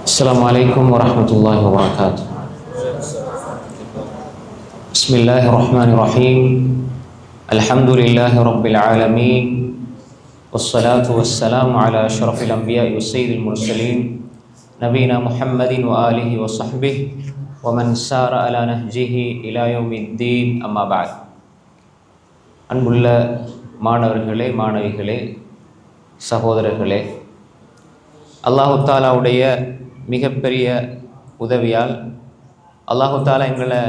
السلام عليكم ورحمة الله وبركاته. بسم الله الرحمن الرحيم. الحمد لله رب العالمين، والصلاة والسلام على أشرف الأنبياء والسيد المرسلين نبينا محمد وآله وصحبه ومن سار على نهجه إلى يوم الدين. أما بعد. அன்புள்ள மாணவர்களே, மாணவிகளே, சகோதரர்களே, அல்லாஹு தாலாவுடைய மிகப்பெரிய உதவியால் அல்லாஹு தாலா எங்களை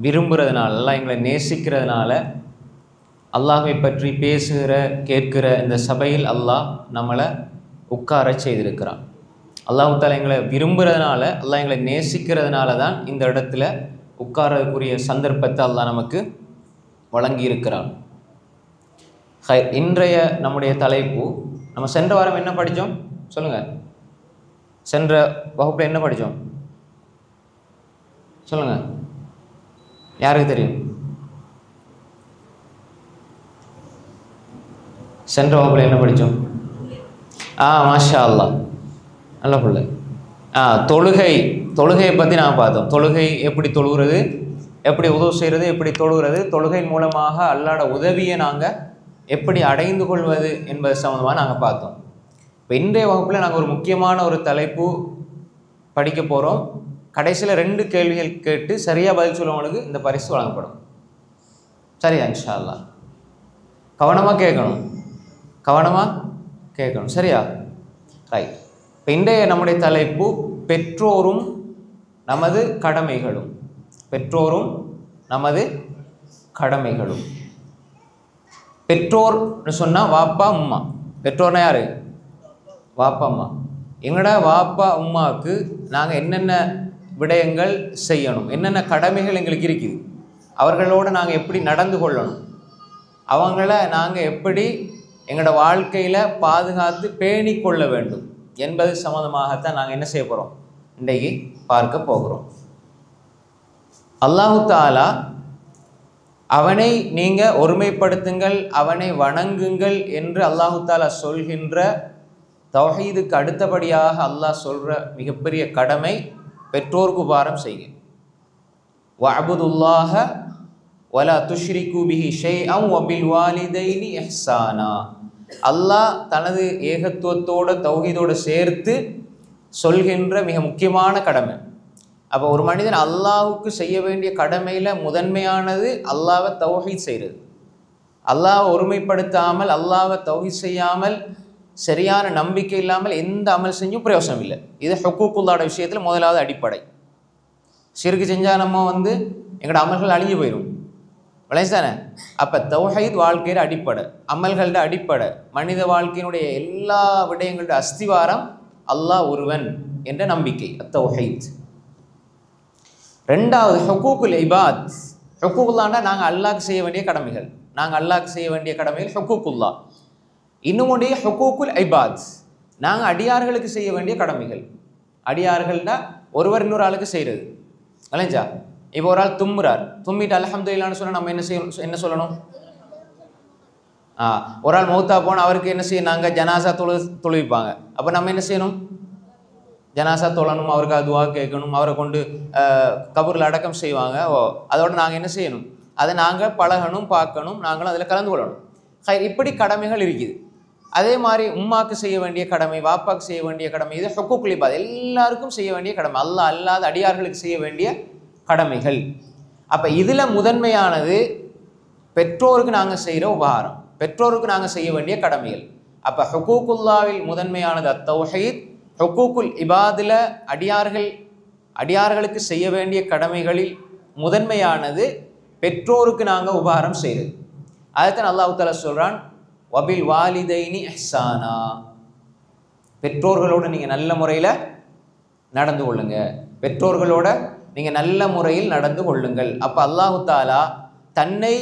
விரும்புகிறதுனால, அல்லாஹ் எங்களை நேசிக்கிறதுனால, அல்லாஹை பற்றி பேசுகிற கேட்கிற இந்த சபையில் அல்லாஹ் நம்மளை உட்கார செய்திருக்கிறான். அல்லாஹு தாலா எங்களை விரும்புகிறதுனால, அல்லாஹ் எங்களை நேசிக்கிறதுனால தான் இந்த இடத்துல உட்காரக்கூடிய சந்தர்ப்பத்தை அல்லாஹ் நமக்கு வழங்கியிருக்கிறான். இன்றைய நம்முடைய தலைப்பு, நம்ம சென்ற வாரம் என்ன படித்தோம் சொல்லுங்கள்? சென்ற வகுப்பில் என்ன படித்தோம் சொல்லுங்கள்? யாருக்கு தெரியும்? சென்ற வகுப்பில் என்ன படித்தோம்? மாஷா அல்லாஹ், நல்ல பிள்ளை. தொழுகையை பற்றி நான் பார்த்தோம். தொழுகை எப்படி தொழுகிறது, எப்படி உதவி செய்கிறது, எப்படி தொழுகிறது, தொழுகை மூலமாக அல்லாஹ்வுடைய உதவியை நாங்கள் எப்படி அடைந்து கொள்வது என்பது சம்மந்தமாக நாங்கள் பார்த்தோம். இப்போ இன்றைய வகுப்பில் நாங்கள் ஒரு முக்கியமான ஒரு தலைப்பு படிக்க போகிறோம். கடைசியில் 2 கேள்விகள் கேட்டு சரியாக பதில் சொல்லுவவங்களுக்கு இந்த பரிசு வழங்கப்படும். சரியா? இன்ஷா அல்லாஹ். கவனமாக கேட்கணும். சரியா? ரைட். இப்போ இன்றைய நம்முடைய தலைப்பு பெற்றோரும் நமது கடமைகளும். பெற்றோரும் நமது கடமைகளும். பெற்றோர்னு சொன்னால் வாப்பா உம்மா. பெற்றோர்னா யார்? வாப்பா அம்மா. எங்களோட வாப்பா உம்மாவுக்கு நாங்கள் என்னென்ன விடயங்கள் செய்யணும், என்னென்ன கடமைகள் எங்களுக்கு இருக்குது, அவர்களோடு நாங்கள் எப்படி நடந்து கொள்ளணும், அவங்கள நாங்கள் எப்படி எங்களோட வாழ்க்கையில் பாதுகாத்து பேணி கொள்ள வேண்டும் என்பது சம்மந்தமாகத்தான் நாங்கள் என்ன செய்ய போகிறோம், இன்றைக்கு பார்க்க போகிறோம். அல்லாஹு தாலா அவனை நீங்கள் ஒருமைப்படுத்துங்கள், அவனை வணங்குங்கள் என்று அல்லாஹு தாலா சொல்கின்ற தௌஹீதுக்கு அடுத்தபடியாக அல்லாஹ் சொல்கிற மிகப்பெரிய கடமை பெற்றோருக்கு உபகாரம் செய்க. வஅபுதுல்லாஹ வலா துஷ்ரிகு பிஹி ஷைஅன் வபில் வாலிதைனி இஹ்சானா. அல்லாஹ் தனது ஏகத்துவத்தோடு தௌஹீதோடு சேர்த்து சொல்கின்ற மிக முக்கியமான கடமை. அப்போ ஒரு மனிதன் அல்லாஹுக்கு செய்ய வேண்டிய கடமையில் முதன்மையானது அல்லாஹ்வை தௌஹீத் செய்கிறது. அல்லாஹ்வை ஒருமைப்படுத்தாமல், அல்லாஹ்வை தௌஹீத் செய்யாமல், சரியான நம்பிக்கை இல்லாமல் எந்த அமல் செஞ்சும் பிரயோசனம் இல்லை. இது ஹுக்கூக்குல்லாட விஷயத்தில் முதலாவது அடிப்படை. ஷிர்க் செஞ்சால் நம்ம எங்களோட அமல்கள் அழிஞ்சு போயிடும், விளையாச்சு தானே? அப்போ தௌஹீத் வாழ்க்கையோட அடிப்படை, அமல்களோட அடிப்படை, மனித வாழ்க்கையினுடைய எல்லா விடயங்களோட அஸ்திவாரம் அல்லாஹ் ஒருவன் என்ற நம்பிக்கை, தௌஹீத். ரெண்டாவது ஹுக்கூக்குல் இபாத். ஹுக்கூக்குல்லான்னா நாங்கள் அல்லாஹ்க்கு செய்ய வேண்டிய கடமைகள். ஹுக்கூக்குல்லா. இன்னுமுடைய ஹுக்கூக்குல் இபாத், நாங்கள் அடியார்களுக்கு செய்ய வேண்டிய கடமைகள். அடியார்கள்னா ஒருவர் இன்னொரு ஆளுக்கு செய்கிறது, இல்லைஞ்சா? இப்போ ஒரு ஆள் தும்முறார், தும்மிட்டு அல்ஹம்துலில்லாஹ்னு சொன்னால் நம்ம என்ன சொல்லணும்? ஒரு ஆள் மௌத்தா போனால் அவருக்கு என்ன செய்யணும்? நாங்கள் ஜனாசா தொழுவிப்பாங்க. அப்போ நம்ம என்ன செய்யணும்? ஜனாசா தொழணும், அவருக்கு அதுவா கேட்கணும், அவரை கொண்டு கபூரில் அடக்கம் செய்வாங்க. அதோடு நாங்கள் என்ன செய்யணும்? அதை நாங்கள் பழகணும், பார்க்கணும், நாங்களும் அதில் கலந்து கொள்ளணும். இப்படி கடமைகள் இருக்குது. அதே மாதிரி உம்மாக்கு செய்ய வேண்டிய கடமை, வாப்பாக்கு செய்ய வேண்டிய கடமை, இது ஹுக்கூக்குல் இபாத், எல்லாருக்கும் செய்ய வேண்டிய கடமை, அல்லாஹ் அல்லாத அடியார்களுக்கு செய்ய வேண்டிய கடமைகள். அப்போ இதில் முதன்மையானது பெற்றோருக்கு நாங்கள் செய்கிற உபகாரம், பெற்றோருக்கு நாங்கள் செய்ய வேண்டிய கடமைகள். அப்போ ஹுக்கூக்குல்லாவில் முதன்மையானது அத்தௌஹீத். ஹுக்கூக்குல் இபாதில் அடியார்களுக்கு செய்ய வேண்டிய கடமைகளில் முதன்மையானது பெற்றோருக்கு நாங்கள் உபகாரம் செய்கிறது. அதைத்தான் அல்லாஹ் தஆலா சொல்கிறான், வபில் வாலிதைனி இஹ்சானா. பெற்றோர்களோடு நீங்கள் நல்ல முறையில் நடந்து கொள்ளுங்க, பெற்றோர்களோட நீங்கள் நல்ல முறையில் நடந்து கொள்ளுங்கள். அப்போ அல்லாஹு தாலா தன்னை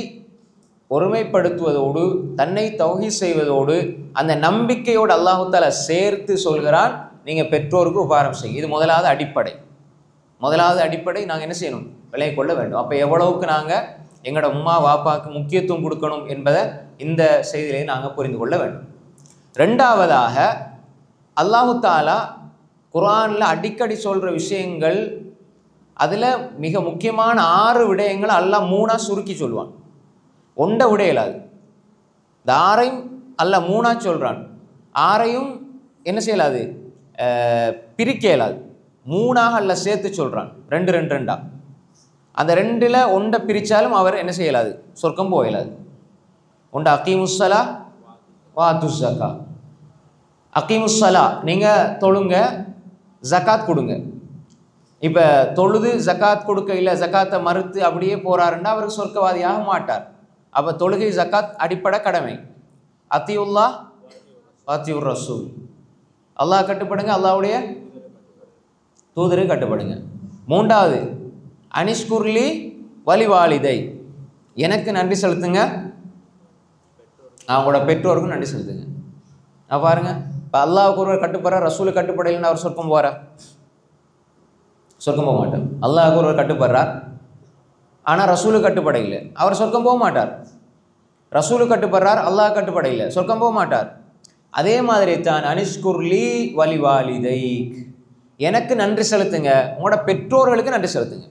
ஒருமைப்படுத்துவதோடு, தன்னை தௌஹீத் செய்வதோடு, அந்த நம்பிக்கையோடு அல்லாஹு தாலா சேர்த்து சொல்கிறான், நீங்கள் பெற்றோருக்கு உபகாரம் செய்யுங்க. இது முதலாவது அடிப்படை. நாங்கள் என்ன செய்யணும்? விளங்கிக் கொள்ள வேண்டும். அப்போ எவ்வளவுக்கு நாங்கள் எங்களோட உம்மா வாப்பாவுக்கு முக்கியத்துவம் கொடுக்கணும் என்பதை இந்த செய்தியிலே நாங்கள் புரிந்து கொள்ள வேண்டும். ரெண்டாவதாக அல்லாஹு தாலா குர்ஆனில் அடிக்கடி சொல்கிற விஷயங்கள், அதில் மிக முக்கியமான 6 விடயங்களை அல்லாஹ் 3ஆக சுருக்கி சொல்லுவான். ஒன்றை விட இயலாது. இந்த 6ஐயும் அல்லாஹ் 3ஆக சொல்கிறான். 6ஐயும் என்ன செய்யலாது, பிரிக்க இயலாது. 3ஆக அல்லாஹ் சேர்த்து சொல்கிறான். 2 2 2ஆ. அந்த 2ல் ஒன்றை பிரித்தாலும் அவர் என்ன செய்யலாது, சொர்க்கம் போயலாது. ஒன்று அகீமுஸ்ஸலா வாத்துஸ் ஜக்கா. அகீமுஸ்ஸலா நீங்கள் தொழுங்க, ஜக்காத் கொடுங்க. இப்போ தொழுது ஜக்காத் கொடுக்க இல்லை, ஜக்காத்தை மறுத்து அப்படியே போகிறாருன்னா அவருக்கு சொர்க்கவாதியாக மாட்டார். அப்போ தொழுகை ஜக்காத் அடிப்படை கடமை. அத்தியுல்லா அத்தியுர் ரசூல், அல்லாஹ் கட்டுப்படுங்க, அல்லாஹ்வுடைய தூதரை கட்டுப்படுங்க. 3வது அனிஷ்குர்லி வலிவாலிதை, எனக்கு நன்றி செலுத்துங்க, அவங்களோட பெற்றோருக்கும் நன்றி செலுத்துங்க. பாருங்க, இப்போ அல்லாஹ்வுக்கு ஒருவர் கட்டுப்படுறார், ரசூலுக்கு கட்டுப்படையில்லைன்னு அவர் சொர்க்கம் போகிறார்? சொர்க்கம் போக மாட்டார். அல்லாஹ்வுக்கு ஒருவர் கட்டுப்படுறார், ஆனால் ரசூலுக்கு கட்டுப்படையில்லை, அவர் சொர்க்கம் போக மாட்டார். ரசூலுக்கு கட்டுப்படுறார், அல்லாஹ் கட்டுப்படையில்லை, சொர்க்கம் போக மாட்டார். அதே மாதிரி தான் அனிஷ்குர்லி வலிவாலிதை, எனக்கு நன்றி செலுத்துங்க, உங்களோட பெற்றோர்களுக்கு நன்றி செலுத்துங்க.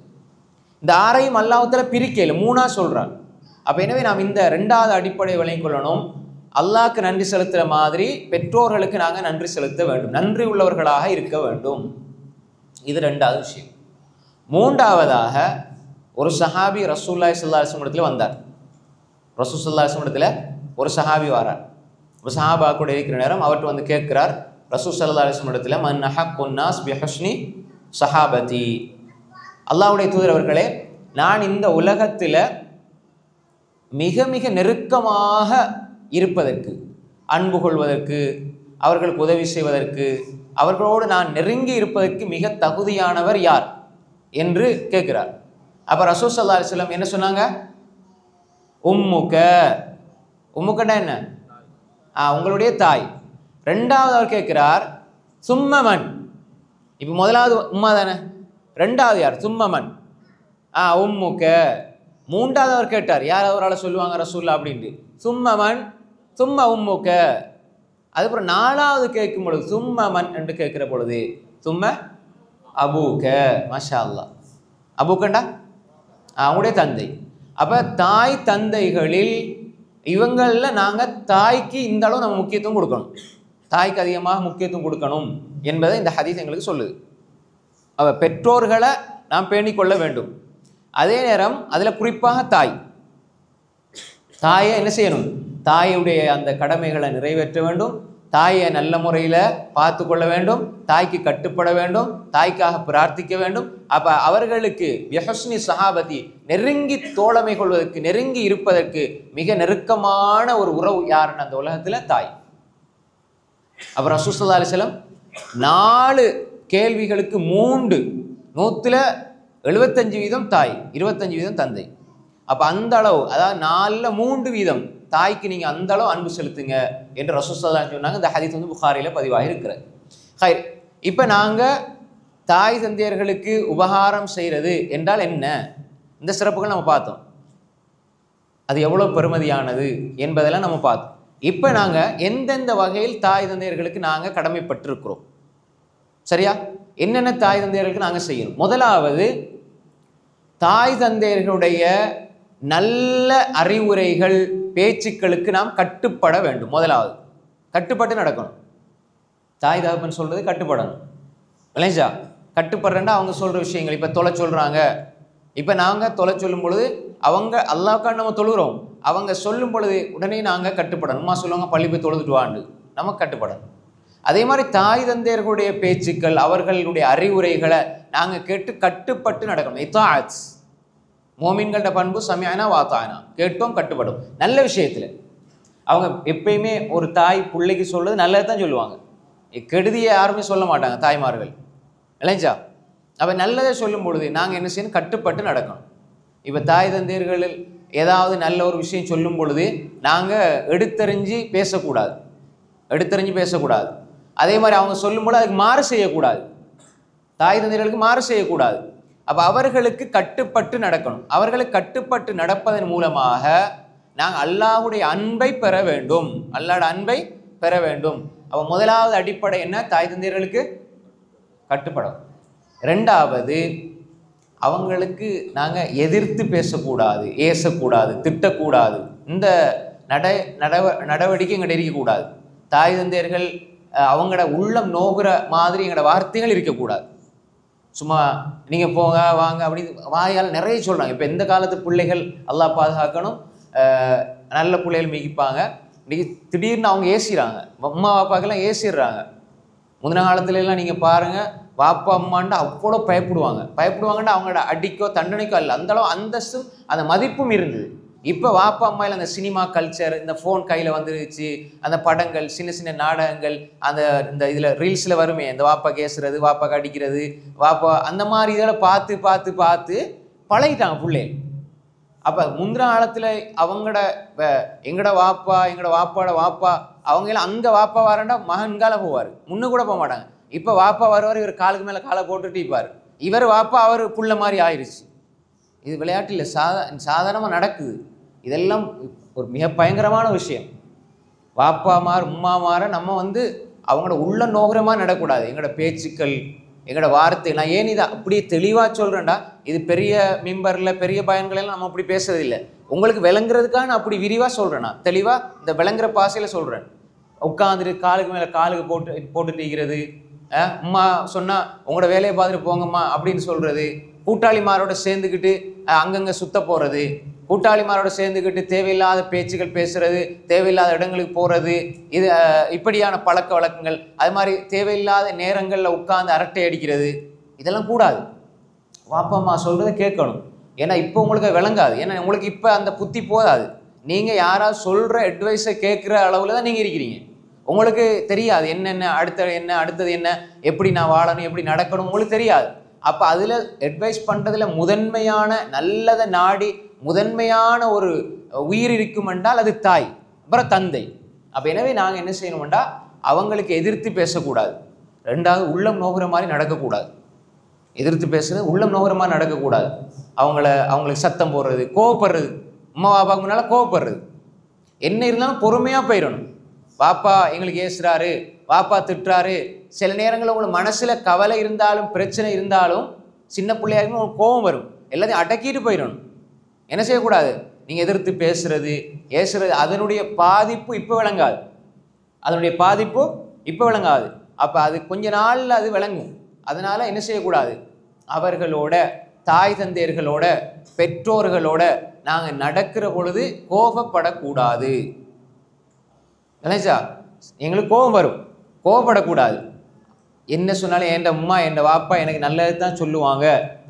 இந்த 6ஐயும் அல்லாஹ்வுத்தாலா பிரிக்கல, 3ஆ சொல்கிறார். அப்போ எனவே நாம் இந்த 2வது அடிப்படை விளங்கிக் கொள்ளணும். அல்லாஹ்க்கு நன்றி செலுத்துகிற மாதிரி பெற்றோர்களுக்கு நாங்கள் நன்றி செலுத்த வேண்டும், நன்றி உள்ளவர்களாக இருக்க வேண்டும். இது 2வது விஷயம். 3வதாக ஒரு சஹாபி ரசூலுல்லாஹி ஸல்லல்லாஹு அலைஹி வஸல்லம் இடத்துல வந்தார். ரசூல் ஸல்லல்லாஹு அலைஹி வஸல்லம் இடத்துல ஒரு சஹாபி வரார். ஒரு சஹாபா கூட இருக்கிற நேரம் அவர்கிட்ட வந்து கேட்கிறார் ரசூல் ஸல்லல்லாஹு அலைஹி வஸல்லம் இடத்துல, மன் அஹக்குன் நாஸ் பிஹுஸ்னி சஹாபதி, அல்லாஹ்வுடைய தூதர் அவர்களே, நான் இந்த உலகத்தில் மிக மிக நெருக்கமாக இருப்பதற்கு, அன்பு கொள்வதற்கு, அவர்களுக்கு உதவி செய்வதற்கு, அவர்களோடு நான் நெருங்கி இருப்பதற்கு மிக தகுதியானவர் யார் என்று கேட்கிறார். அப்போ ரசூல் ஸல்லல்லாஹு அலைஹி வஸல்லம் என்ன சொன்னாங்க? உம்முக. உம்முக்கன்னா என்ன? உங்களுடைய தாய். 2வது அவர் கேட்கிறார் சும்மமன். இப்போ முதலாவது உம்மா தானே, 2வது யார்? சும்மமன். உம்முக. 3வது அவர் கேட்டார், யார் அவரால் சொல்லுவாங்க ரசூல்லா அப்படின்ட்டு, சும்மமன் சும்ம உம்முக. அதுக்கப்புறம் 4வது கேட்கும் பொழுது சும்மமன் என்று கேட்கிற பொழுது சும்ம அபூக. மாஷா அல்லாஹ். அபூக்கண்டா அவங்களுடைய தந்தை. அப்போ தாய் தந்தைகளில் இவங்களில் நாங்கள் தாய்க்கு இந்த அளவு நம்ம முக்கியத்துவம் கொடுக்கணும், தாய்க்கு அதிகமாக முக்கியத்துவம் கொடுக்கணும் என்பதை இந்த ஹதீஸ் எங்களுக்கு சொல்லுது. பெற்றோர்களை நாம் பேணிக்கொள்ள வேண்டும். அதே நேரம் அதில் குறிப்பாக தாயை என்ன செய்யணும்? தாயுடைய அந்த கடமைகளை நிறைவேற்ற வேண்டும், தாயை நல்ல முறையில் பார்த்து கொள்ள வேண்டும், தாய்க்கு கட்டுப்பட வேண்டும், தாய்க்காக பிரார்த்திக்க வேண்டும். அப்போ அவர்களுக்கு பிஹுஸ்னி சஹாபதி, நெருங்கி தோழமை கொள்வதற்கு, நெருங்கி இருப்பதற்கு மிக நெருக்கமான ஒரு உறவு யாருன்னு அந்த உலகத்தில் தாய். அப்போ ரசூல் ஸல்லல்லாஹு அலைஹி வஸல்லம் 4 கேள்விகளுக்கு 3 175% தாய், 25% தந்தை. அப்போ அந்த அளவு, அதாவது 4ல் 3% தாய்க்கு நீங்கள் அந்த அளவு அன்பு செலுத்துங்க என்று ரசூல் ஸல்லல்லாஹு அலைஹி வஸல்லம் சொன்னாங்க. இந்த ஹதீஸ் வந்து புகாரியில் பதிவாகி இருக்கிறது. ஹைர், இப்போ நாங்கள் தாய் தந்தையர்களுக்கு உபகாரம் செய்கிறது என்றால் என்ன, இந்த சிறப்புகள் நம்ம பார்த்தோம். அது எவ்வளோ பெருமதியானது என்பதெல்லாம் நம்ம பார்த்தோம். இப்போ நாங்கள் எந்தெந்த வகையில் தாய் தந்தையர்களுக்கு நாங்கள் கடமைப்பட்டிருக்கிறோம், சரியா? என்னென்ன தாய் தந்தையர்களுக்கு நாங்கள் செய்யணும்? முதலாவது, தாய் தந்தையர்களுடைய நல்ல அறிவுரைகள் பேச்சுக்களுக்கு நாம் கட்டுப்பட வேண்டும். முதலாவது கட்டுப்பட்டு நடக்கணும். தாய் தகப்பன் சொல்றது கட்டுப்படணும் இல்லைங்களா? கட்டுப்படுறேன்னா அவங்க சொல்ற விஷயங்கள், இப்போ தொலை சொல்றாங்க, இப்போ நாங்கள் தொலை சொல்லும் பொழுது அவங்க அல்லாஹ்க்காக நம்ம தொழுகிறோம், அவங்க சொல்லும் பொழுது உடனே நாங்கள் கட்டுப்படணும். அம்மா சொல்லுவாங்க பள்ளி போய் தொழுதுட்டு வாண்டு, நமக்கு கட்டுப்படணும். அதே மாதிரி தாய் தந்தையர்களுடைய பேச்சுக்கள், அவர்களுடைய அறிவுரைகளை நாங்கள் கேட்டு கட்டுப்பட்டு நடக்கணும். இத்தாஅத், மோமின்களோட பண்பு சமிஅனா வாத்தானா, கேட்டோம் கட்டுப்படும். நல்ல விஷயத்தில் அவங்க எப்பயுமே ஒரு தாய் பிள்ளைக்கு சொல்றது நல்லது தான் சொல்லுவாங்க, கெடுதியை யாருமே சொல்ல மாட்டாங்க தாய்மார்கள் இல்லைஞ்சா? அப்போ நல்லதை சொல்லும் பொழுது நாங்கள் என்ன செய்யணும்? கட்டுப்பட்டு நடக்கணும். இப்போ தாய் தந்தையர்களில் ஏதாவது நல்ல ஒரு விஷயம் சொல்லும் பொழுது நாங்கள் எடுத்தறிஞ்சு பேசக்கூடாது, அதே மாதிரி அவங்க சொல்லும்போது அதுக்கு மாறு செய்யக்கூடாது, தாய் தந்தையர்களுக்கு மாறு செய்யக்கூடாது. அப்போ அவர்களுக்கு கட்டுப்பட்டு நடக்கணும். அவர்களுக்கு கட்டுப்பட்டு நடப்பதன் மூலமாக நாங்கள் அல்லாஹ்வுடைய அன்பை பெற வேண்டும், அல்லாஹ்வுடைய அன்பை பெற வேண்டும். அப்போ முதலாவது அடிப்படை என்ன? தாய் தந்தையர்களுக்கு கட்டுப்படும். ரெண்டாவது, அவங்களுக்கு நாங்கள் எதிர்த்து பேசக்கூடாது, ஏசக்கூடாது, திட்டக்கூடாது. இந்த நடவடிக்கை எங்கள்கிட்ட இருக்கக்கூடாது. தாய் தந்தையர்கள் அவங்களோட உள்ளம் நோகுற மாதிரி எங்களோட வார்த்தைகள் இருக்கக்கூடாது. சும்மா நீங்கள் போங்க வாங்க அப்படின்னு வாயால் நிறைய சொல்கிறாங்க. இப்போ இந்த காலத்து பிள்ளைகள் அல்லாஹ் பாதுகாக்கணும், நல்ல பிள்ளைகள் மிகிப்பாங்க. இன்றைக்கி திடீர்னு அவங்க ஏசிடுறாங்க, அம்மா வாப்பாக்கெல்லாம் ஏசிடுறாங்க. முந்தின காலத்துலலாம் நீங்கள் பாருங்கள், வாப்பா அம்மாண்டா அவ்வளோ பயப்படுவாங்கன்னா அவங்களோட அடிக்கோ தண்டனைக்கோ அல்ல, அந்தளவு அந்தஸ்தும் அந்த மதிப்பும் இருந்தது. இப்போ வாப்பா அம்மாயில் அந்த சினிமா கல்ச்சர், இந்த ஃபோன் கையில் வந்துருச்சு, அந்த படங்கள், சின்ன சின்ன நாடகங்கள், இந்த இதில் ரீல்ஸில் வருமே, இந்த வாப்பா கேசுறது, வாப்பா கடிக்கிறது, வாப்பா அந்த மாதிரி இதெல்லாம் பார்த்து பார்த்து பார்த்து பழகிட்டாங்க பிள்ளைகள். அப்போ முந்தின காலத்தில் எங்களோட வாப்பாட வாப்பா அவங்களாம் அங்கே வாப்பா வரண்டா மகன்கால போவார், முன்னு கூட போக மாட்டாங்க. இப்போ வாப்பா வருவார், இவர் காலுக்கு மேலே காலை போட்டுட்டு இருப்பார். இவர் வாப்பா அவர் புள்ள மாதிரி ஆயிடுச்சு. இது விளையாட்டு இல்லை, சாதாரணமாக நடக்குது. இதெல்லாம் ஒரு மிக பயங்கரமான விஷயம். வாப்பா உம்மா நம்ம அவங்களோட உள்ள நோகரமாக நடக்கூடாது. எங்களோட பேச்சுக்கள், எங்களோட வார்த்தை, நான் ஏன் இதை அப்படியே தெளிவாக சொல்கிறேன்டா, இது பெரிய மிம்பரில் பெரிய பயன்களெல்லாம் நம்ம அப்படி பேசுறதில்லை. உங்களுக்கு விளங்குறதுக்காக நான் அப்படி விரிவாக சொல்கிறேன். நான் தெளிவாக இந்த விளங்குற பாசையில் சொல்கிறேன். உட்காந்துட்டு காலுக்கு மேலே காலுக்கு போட்டுட்டு இருக்கிறது, அம்மா சொன்னால் உங்களோட வேலையை பார்த்துட்டு போங்கம்மா அப்படின்னு சொல்கிறது, கூட்டாளிமாரோட சேர்ந்துக்கிட்டு அங்கங்கே சுத்த போகிறது, கூட்டாளிமாரோட சேர்ந்துக்கிட்டு தேவையில்லாத பேச்சுகள் பேசுறது, தேவையில்லாத இடங்களுக்கு போகிறது, இது இப்படியான பழக்க வழக்கங்கள், அது மாதிரி தேவையில்லாத நேரங்களில் உட்கார்ந்து அரட்டை அடிக்கிறது, இதெல்லாம் கூடாது. வாப்பா அம்மா சொல்கிறத கேட்கணும். ஏன்னா இப்போ உங்களுக்கு விளங்காது, ஏன்னா உங்களுக்கு இப்போ அந்த புத்தி போதாது. நீங்கள் யாராவது சொல்கிற அட்வைஸை கேட்குற அளவில் தான் நீங்கள் இருக்கிறீங்க. உங்களுக்கு தெரியாது அடுத்தது என்ன, எப்படி நான் வாழணும், எப்படி நடக்கணும், உங்களுக்கு தெரியாது. அப்போ அதில் அட்வைஸ் பண்ணுறதுல முதன்மையான நல்லதை நாடி முதன்மையான ஒரு உயிர் இருக்கும் என்றால் அது தாய், அப்புறம் தந்தை. அப்போ எனவே நாங்கள் என்ன செய்யணும்டா, அவங்களுக்கு எதிர்த்து பேசக்கூடாது. ரெண்டாவது, உள்ளம் நோகிற மாதிரி நடக்கக்கூடாது. எதிர்த்து பேசுறது உள்ளம் நோகிற மாதிரி நடக்கக்கூடாது. அவங்களுக்கு சத்தம் போடுறது, கோவப்படுறது, அம்மா பாப்பாவுக்கு முன்னால் கோவப்படுறது, என்ன இருந்தாலும் பொறுமையாக போயிடணும். வாப்பா எங்களுக்கு ஏசுறாரு, வாப்பா திட்டுறாரு, சில நேரங்களில் உங்களுக்கு மனசில் கவலை இருந்தாலும் பிரச்சனை இருந்தாலும் சின்ன பிள்ளையா இருக்கும் உங்களுக்கு கோபம் வரும், எல்லாத்தையும் அடக்கிட்டு போயிடணும். என்ன செய்யக்கூடாது, நீங்கள் எதிர்த்து பேசுறது ஏசுறது அதனுடைய பாதிப்பு இப்போ விளங்காது. அப்போ அது கொஞ்ச நாளில் அது விளங்கும். அதனால் என்ன செய்யக்கூடாது, அவர்களோட தாய் தந்தையர்களோட பெற்றோர்களோட நாங்கள் நடக்கிற பொழுது கோபப்படக்கூடாது. நினைச்சா எங்களுக்கு கோபம் வரும், கோபப்படக்கூடாது. என்ன சொன்னாலும் என் அம்மா என் வாப்பா எனக்கு நல்லது தான் சொல்லுவாங்க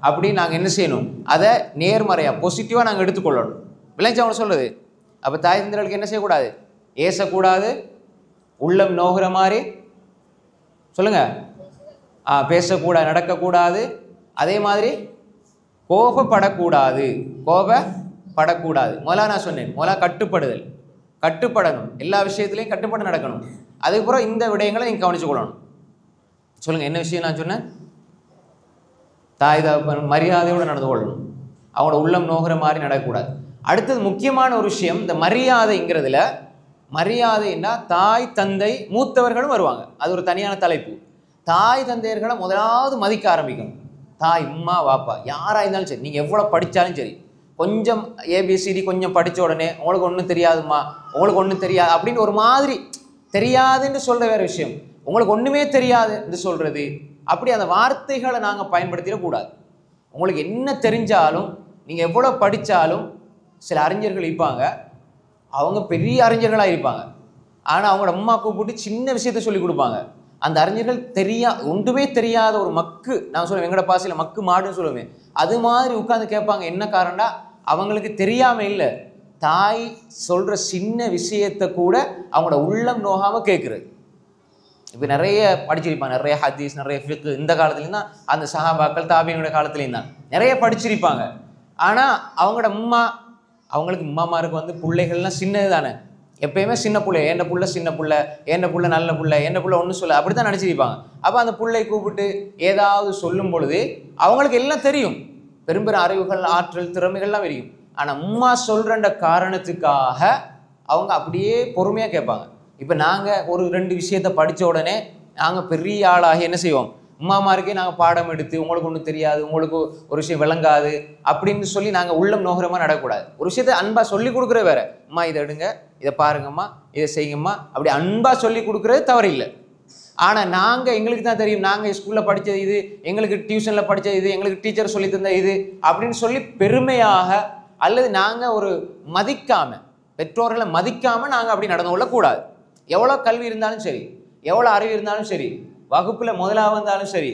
அப்படின்னு நாங்கள் என்ன செய்யணும், அதை நேர்மறையாக பாசிட்டிவாக நாங்கள் எடுத்துக்கொள்ளணும். விளைஞ்சா அவங்க சொல்லுது. அப்போ தாய் தந்தைகளுக்கு என்ன செய்யக்கூடாது, ஏசக்கூடாது, உள்ளம் நோகிற மாதிரி சொல்லுங்க பேசக்கூடாது, நடக்கக்கூடாது. அதே மாதிரி கோபப்படக்கூடாது. முதல்ல நான் சொன்னேன், கட்டுப்படணும், எல்லா விஷயத்துலையும் கட்டுப்பட்டு நடக்கணும். அதுக்கப்புறம் இந்த விடயங்களை நீங்கள் கவனிச்சு கொள்ளணும். சொல்லுங்க, என்ன விஷயம் நான் சொன்னேன்? தாய் தகப்பன் மரியாதையோடு நடந்து கொள்ளணும், அவங்களோட உள்ளம் நோகிற மாதிரி நடக்கக்கூடாது. அடுத்தது முக்கியமான ஒரு விஷயம், இந்த மரியாதைங்கிறதுல மரியாதைன்னா தாய் தந்தை மூத்தவர்களும் வருவாங்க, அது ஒரு தனியான தலைப்பு. தாய் தந்தையர்களை முதலாவது மதிக்க ஆரம்பிக்கணும். தாய் அம்மா வாப்பா யாராக இருந்தாலும் சரி, நீங்கள் எவ்வளோ படித்தாலும் சரி, கொஞ்சம் ஏபிசிடி கொஞ்சம் படித்த உடனே உங்களுக்கு ஒன்றும் தெரியாதும்மா, உங்களுக்கு ஒன்றும் தெரியாது அப்படின்னு ஒரு மாதிரி தெரியாதுன்னு சொல்கிற வேறு விஷயம், உங்களுக்கு ஒன்றுமே தெரியாது என்று சொல்கிறது, அப்படி அந்த வார்த்தைகளை நாங்கள் பயன்படுத்திடக்கூடாது. உங்களுக்கு என்ன தெரிஞ்சாலும் நீங்கள் எவ்வளோ படித்தாலும் சில அறிஞர்கள் இருப்பாங்க, அவங்க பெரிய அறிஞர்களாக இருப்பாங்க, ஆனால் அவங்களோட அம்மா கூப்பிட்டு சின்ன விஷயத்த சொல்லி கொடுப்பாங்க. அந்த அறிஞர்கள் ஒன்றுமே தெரியாத ஒரு மக்கு, நான் சொல்லுவேன் எங்கட பாசையில் மக்கு மாடுன்னு சொல்லுவேன், அது மாதிரி உட்காந்து கேட்பாங்க. என்ன காரணம்னா அவங்களுக்கு தெரியாமல் இல்லை, தாய் சொல்கிற சின்ன விஷயத்தை கூட அவங்களோட உள்ளம் நோகாமல் கேட்குறது. இப்போ நிறைய படிச்சிருப்பாங்க, நிறைய ஹதீஸ், நிறைய ஃபிக்கு, இந்த காலத்துலேயும் தான், அந்த சஹாபாக்கள் தாபியினுடைய காலத்துலேயும் தான் நிறைய படிச்சிருப்பாங்க. ஆனால் அவங்களுக்கு அம்மாமாருக்கு பிள்ளைகள்லாம் சின்னது தானே, எப்பயுமே சின்ன பிள்ளை, என் புள்ள சின்ன புள்ள, என் புள்ள நல்ல புள்ள, என் புள்ள ஒன்றும் சொல்ல, அப்படி தான் நினச்சிருப்பாங்க. அப்போ அந்த பிள்ளை கூப்பிட்டு ஏதாவது சொல்லும் பொழுது அவங்களுக்கு எல்லாம் தெரியும், பெரும்பெரும் அறிவுகள், ஆற்றல், திறமைகள்லாம் தெரியும். ஆனால் அம்மா சொல்கிற காரணத்துக்காக அவங்க அப்படியே பொறுமையாக கேட்பாங்க. இப்போ நாங்கள் ஒரு 2 விஷயத்தை படித்த உடனே நாங்கள் பெரிய ஆளாகி என்ன செய்வோம், உமாமாருக்கே நாங்கள் பாடம் எடுத்து உங்களுக்கு ஒன்றும் தெரியாது, உங்களுக்கு ஒரு விஷயம் விளங்காது அப்படின்னு சொல்லி நாங்கள் உள்ளம் நோகிறமாக நடக்கக்கூடாது. ஒரு விஷயத்தை அன்பாக சொல்லி கொடுக்குற வேற, அம்மா இதை எடுங்க, இதை பாருங்கம்மா, இதை செய்யுங்கம்மா, அப்படி அன்பாக சொல்லி கொடுக்குறது தவறு இல்லை. ஆனால் நாங்கள் எங்களுக்கு தான் தெரியும், நாங்கள் ஸ்கூலில் படித்தது இது, எங்களுக்கு டியூஷனில் படித்தது இது, எங்களுக்கு டீச்சர் சொல்லி தந்த இது அப்படின்னு சொல்லி பெருமையாக அல்லது நாங்கள் ஒரு மதிக்காமல், பெற்றோர்களை மதிக்காமல் நாங்கள் அப்படி நடந்து கொள்ளக்கூடாது. எவ்வளோ கல்வி இருந்தாலும் சரி, எவ்வளோ அறிவு இருந்தாலும் சரி, வகுப்பில் முதலாக வந்தாலும் சரி,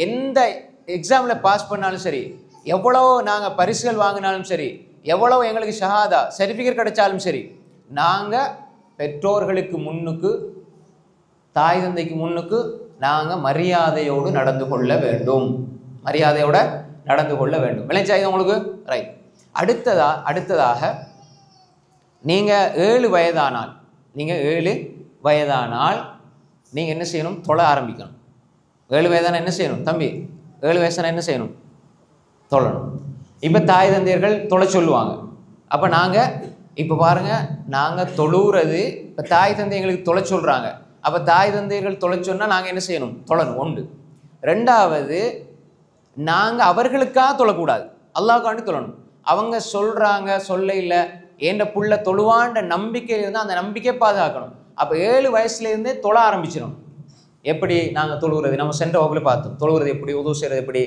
எந்த எக்ஸாமில் பாஸ் பண்ணாலும் சரி, எவ்வளோ நாங்கள் பரிசுகள் வாங்கினாலும் சரி, எவ்வளோ எங்களுக்கு ஷஹாதா சர்டிஃபிகேட் கிடைச்சாலும் சரி, நாங்கள் பெற்றோர்களுக்கு முன்னுக்கு, தாய் தந்தைக்கு முன்னுக்கு நாங்கள் மரியாதையோடு நடந்து கொள்ள வேண்டும். மரியாதையோட நடந்து கொள்ள வேண்டும். விளைச்சாய் உங்களுக்கு ரைட். அடுத்ததாக நீங்கள் 7 வயதானால், நீங்கள் என்ன செய்யணும்? தொழ ஆரம்பிக்கணும். 7 வயதான என்ன செய்யணும்? தம்பி 7 வயசான என்ன செய்யணும்? தொழணும். இப்போ தாய் தந்தையர்கள் தொலை சொல்லுவாங்க. அப்போ நாங்கள் இப்போ பாருங்கள், நாங்கள் தொழுகிறது, இப்போ தாய் தந்தை எங்களுக்கு தொலை சொல்கிறாங்க. அப்போ தாய் தந்தையர்கள் தொலை சொன்னால் நாங்கள் என்ன செய்யணும்? தொழணும். 1. 2வது, நாங்கள் அவர்களுக்காக தொழக்கூடாது, அல்லாஹ்வுக்காண்டி தொழணும். அவங்க சொல்கிறாங்க, சொல்ல இல்லை, என்ற புள்ள தொழுவான்ற நம்பிக்கையில் இருந்தால் அந்த நம்பிக்கையை பாதுகாக்கணும். அப்போ 7 வயசுலேருந்தே தொழ ஆரம்பிச்சிடும். எப்படி நாங்கள் தொழுகிறது? நம்ம சென்ற வகுப்பில் பார்த்தோம், தொழுகிறது எப்படி, உதவு செய்கிறது எப்படி,